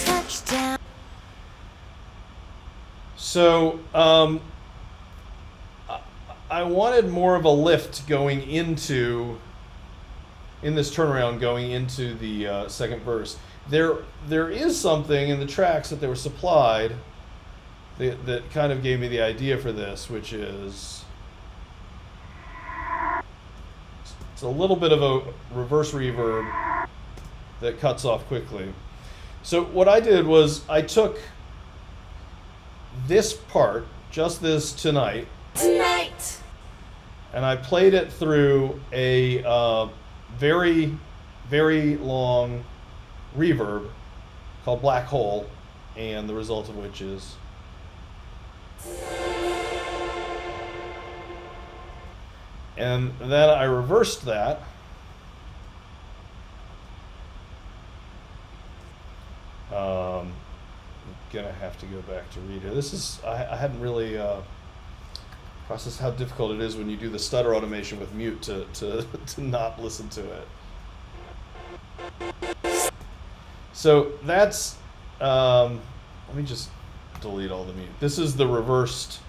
E: Touchdown.
B: So I wanted more of a lift going in this turnaround going into the second verse. There is something in the tracks that they were supplied that kind of gave me the idea for this, which is it's a little bit of a reverse reverb that cuts off quickly. So what I did was I took this part, just this tonight, and I played it through a very long reverb called Black Hole, and the result of which is and then I reversed that I'm gonna have to go back to read it. This is I hadn't really processed how difficult it is when you do the stutter automation with mute to not listen to it. So that's let me just delete all the mute. This is the reversed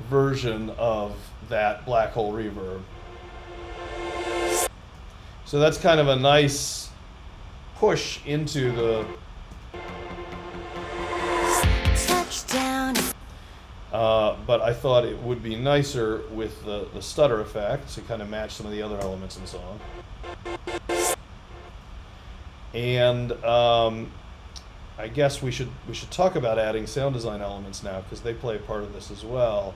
B: version of that Black Hole reverb. So that's kind of a nice push into the
E: Touchdown.
B: but I thought it would be nicer with the stutter effect to kind of match some of the other elements in the song. And I guess we should talk about adding sound design elements now, because they play a part of this as well.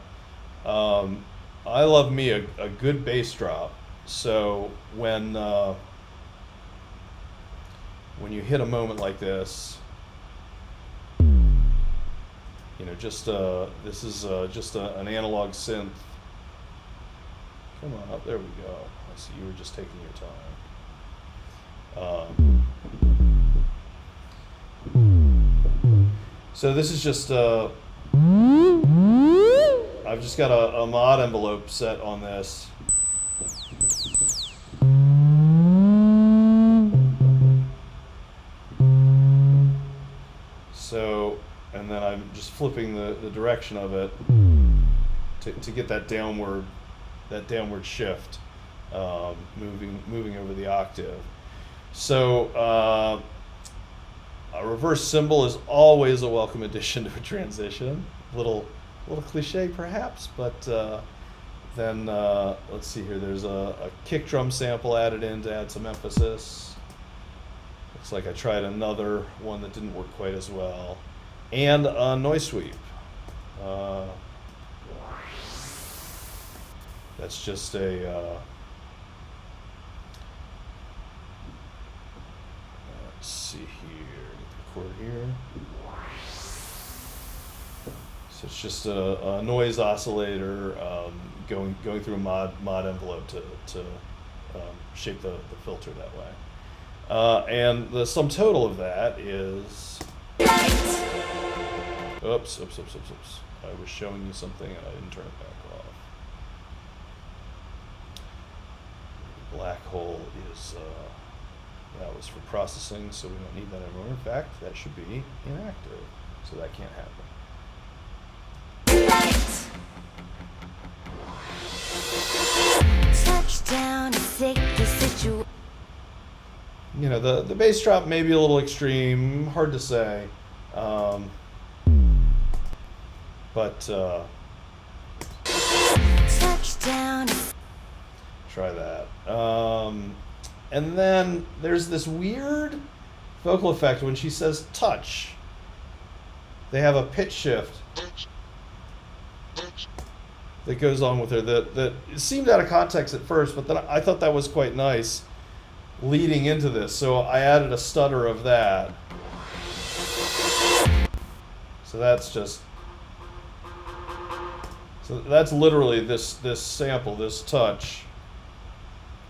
B: I love me a good bass drop. So when you hit a moment like this, you know, just this is just an analog synth. Come on up, there we go. I see you were just taking your time. So this is just I've just got a mod envelope set on this. So, and then I'm just flipping the direction of it to get that downward shift, moving over the octave. So a reverse cymbal is always a welcome addition to a transition. Little cliche perhaps, but then let's see here. There's a kick drum sample added in to add some emphasis. Looks like I tried another one that didn't work quite as well, and a noise sweep. That's just a let's see here, record here. So it's just a noise oscillator going through a mod envelope to shape the filter that way. And the sum total of that is. Oops. I was showing you something and I didn't turn it back off. Black hole is, that was for processing, so we don't need that anymore. In fact, that should be inactive, so that can't happen.
E: Touchdown to take the situation.
B: You know, the bass drop may be a little extreme, hard to say. But
E: Touchdown.
B: try that. And then there's this weird vocal effect when she says touch. They have a pitch shift that goes on with her that seemed out of context at first, but then I thought that was quite nice leading into this. So I added a stutter of that. So that's just, so that's literally this sample, this touch.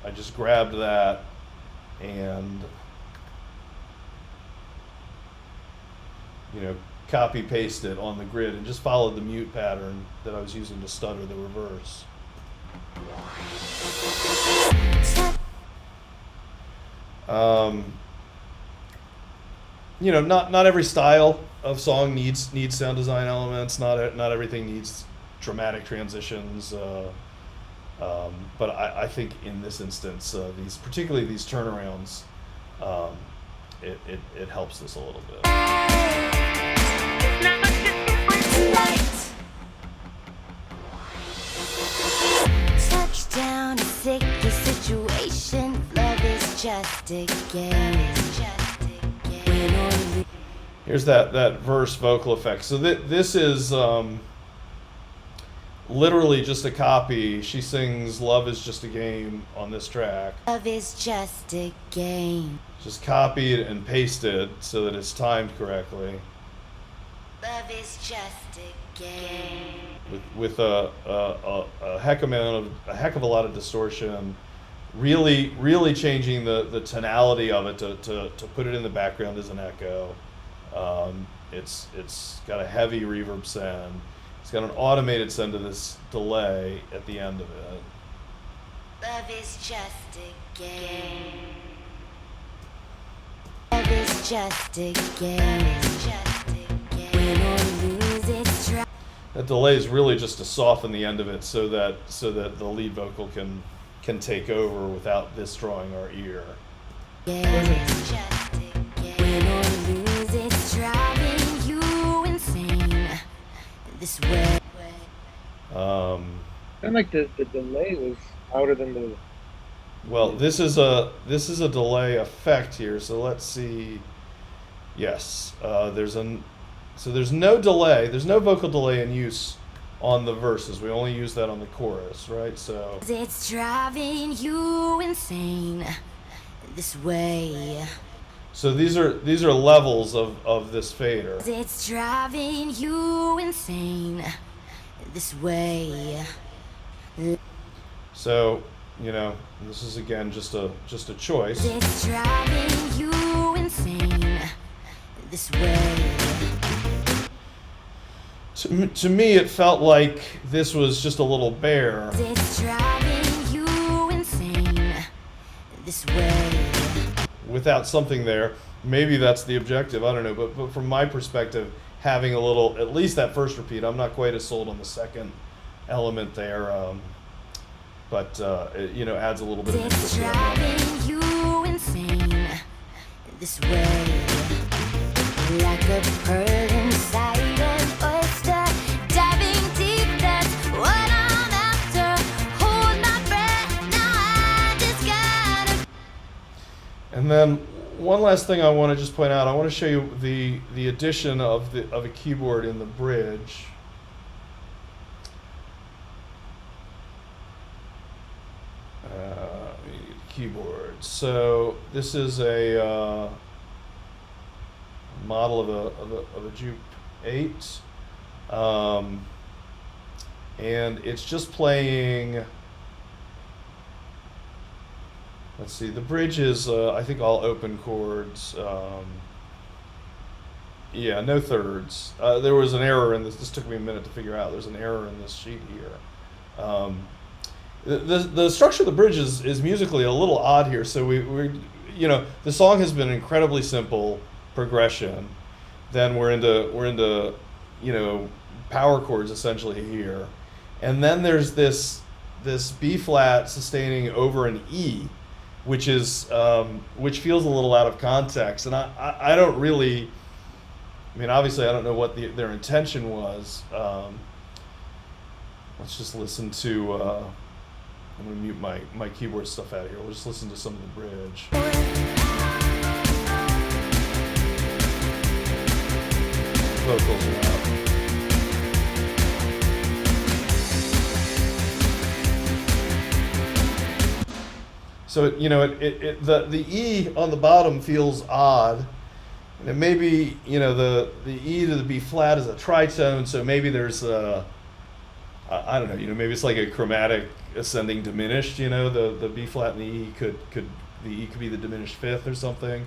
B: I just grabbed that and, you know, copy paste it on the grid and just followed the mute pattern that I was using to stutter the reverse. You know, not every style of song needs sound design elements. Not everything needs dramatic transitions. But I think in this instance, particularly these turnarounds, it helps this a little bit.
E: Touchdown to take the situation. Love is just a game.
B: Here's that verse vocal effect. So this is literally just a copy. She sings "Love Is Just a Game" on this track.
E: Love is just a game.
B: Just copied and pasted so that it's timed correctly.
E: Love is just a game.
B: With a heck of a lot of distortion, really changing the tonality of it to put it in the background as an echo. It's got a heavy reverb send. It's got an automated send to this delay at the end of it.
E: Love is just a game. Love is just a game. Win or lose, it's try.
B: That delay is really just to soften the end of it so that the lead vocal can take over without this drawing our ear.
E: Game is just a game. Win or lose, it's driving you insane. This way.
D: And like the delay was louder than the.
B: Well, this is a delay effect here. So let's see. Yes, there's no delay. There's no vocal delay in use on the verses. We only use that on the chorus, right? So
E: It's driving you insane. This way.
B: so these are levels of this fader.
E: It's driving you insane. This way.
B: So, you know, this is again just a choice.
E: It's driving you insane. This way.
B: To me, it felt like this was just a little bare.
E: It's driving you insane. This way.
B: Without something there. maybe that's the objective. I don't know, but from my perspective, having a little, at least that first repeat, I'm not quite as sold on the second element there. But it, you know, adds a little bit of
E: It's
B: interest.
E: driving you insane this way, like a pearl inside an oyster, diving deep. That's what I'm after. Hold my breath now. I just gotta.
B: And then one last thing I want to just point out. I want to show you the addition of a keyboard in the bridge. Keyboard. So this is a model of a Juke 8, and it's just playing. Let's see. The bridge is I think all open chords. Yeah, no thirds. There was an error in this. This took me a minute to figure out. There's an error in this sheet here. The structure of the bridge is musically a little odd here. So we you know, the song has been incredibly simple progression. Then we're into you know, power chords essentially here, and then there's this B flat sustaining over an E, which is which feels a little out of context, and I don't really. I mean, obviously, I don't know what their intention was. Let's just listen to. I'm going to mute my keyboard stuff out of here. We'll just listen to some of the bridge. Vocals are out. So you know, the E on the bottom feels odd, and it may be, you know, the E to the B flat is a tritone, so maybe there's a, I don't know, you know, maybe it's like a chromatic ascending diminished, you know, the B flat and the E could the E could be the diminished fifth or something.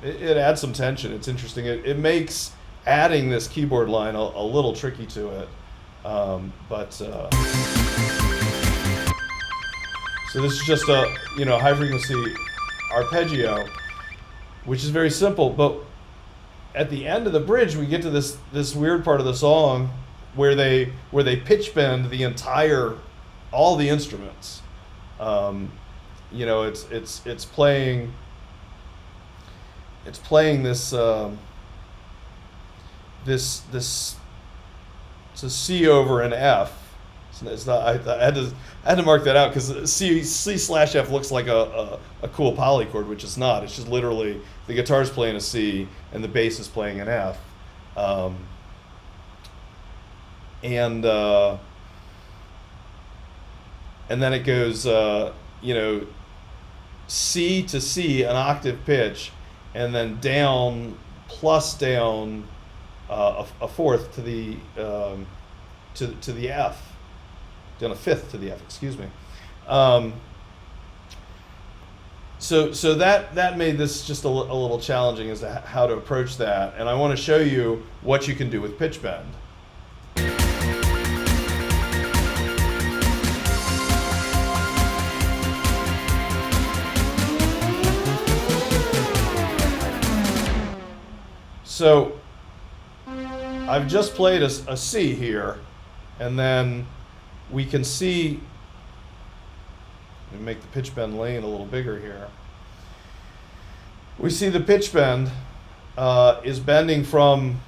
B: It adds some tension. It's interesting. It makes adding this keyboard line a little tricky to it, but so this is just a, you know, high frequency arpeggio, which is very simple. But at the end of the bridge, we get to this weird part of the song where they pitch bend the entire, all the instruments. You know, it's playing this this it's a C over an F. It's not. I had to mark that out because C/F looks like a cool polychord, which it's not. It's just literally the guitar's playing a C and the bass is playing an F. And then it goes, you know, C to C, an octave pitch, and then down plus down a fourth to the to the F, down a fifth to the F. Excuse me. So that made this just a little challenging as to how to approach that, and I want to show you what you can do with pitch bend. So I've just played a C here, and then we can see, let me make the pitch bend lane a little bigger here. We see the pitch bend is bending from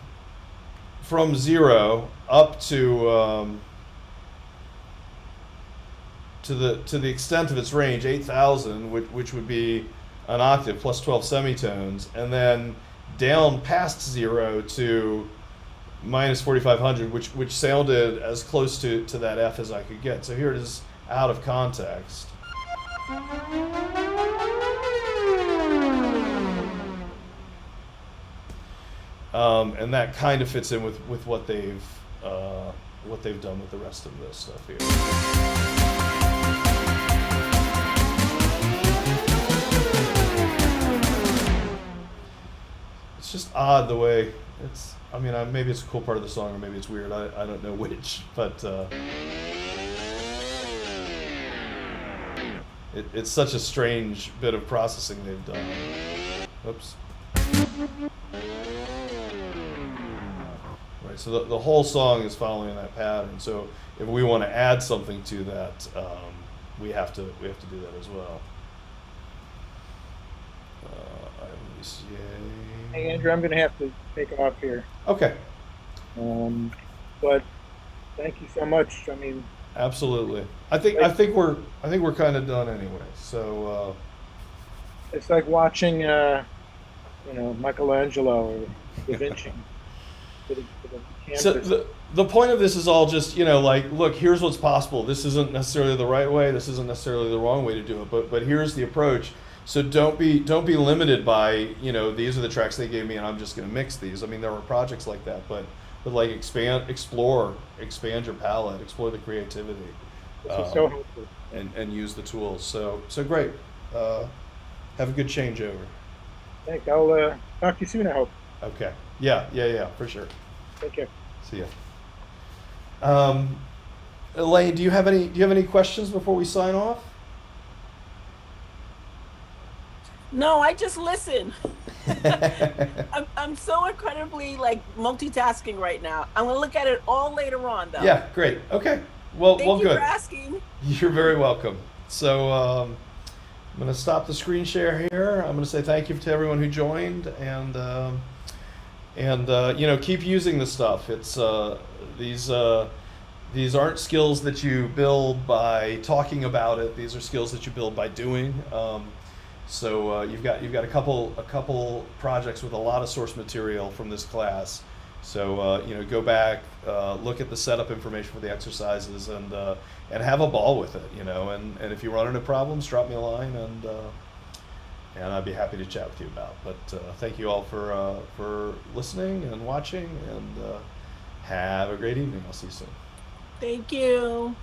B: 0 up to the extent of its range, 8,000, which would be an octave plus 12 semitones, and then down past 0 to minus 4,500, which sounded as close to that F as I could get. So here it is out of context. And that kind of fits in with what they've done with the rest of this stuff here. It's just odd the way it's. I mean, maybe it's a cool part of the song, or maybe it's weird. I don't know which, but it's such a strange bit of processing they've done. Oops. Right, so the whole song is following that pattern. So if we want to add something to that, we have to do that as well.
D: Hey, Andrew, I'm going to have to take off here.
B: Okay,
D: But thank you so much. I mean,
B: absolutely. I think we're kind of done anyway. So
D: it's like watching, Michelangelo or Da Vinci. For the
B: so
D: canvas.
B: the point of this is all just, like, look, here's what's possible. This isn't necessarily the right way. This isn't necessarily the wrong way to do it. But here's the approach. So don't be limited by, these are the tracks they gave me and I'm just going to mix these. I mean, there are projects like that, but like expand your palette, explore the creativity,
D: This is so helpful.
B: and use the tools. So great. Have a good changeover.
D: Thanks. I'll talk to you soon, I hope.
B: Okay. Yeah, for sure.
D: Take care.
B: See ya. Elaine, do you have any questions before we sign off?
F: No, I just listen. I'm so incredibly multitasking right now. I'm gonna look at it all later on, though.
B: Yeah, great. Okay. Well,
F: Thank you
B: good.
F: for asking.
B: You're very welcome. So I'm going to stop the screen share here. I'm going to say thank you to everyone who joined, and keep using this stuff. It's these aren't skills that you build by talking about it. These are skills that you build by doing. So you've got a couple projects with a lot of source material from this class. So go back, look at the setup information for the exercises, and have a ball with it. And if you run into problems, drop me a line, and I'd be happy to chat with you about. But thank you all for listening and watching, and have a great evening. I'll see you soon.
F: Thank you.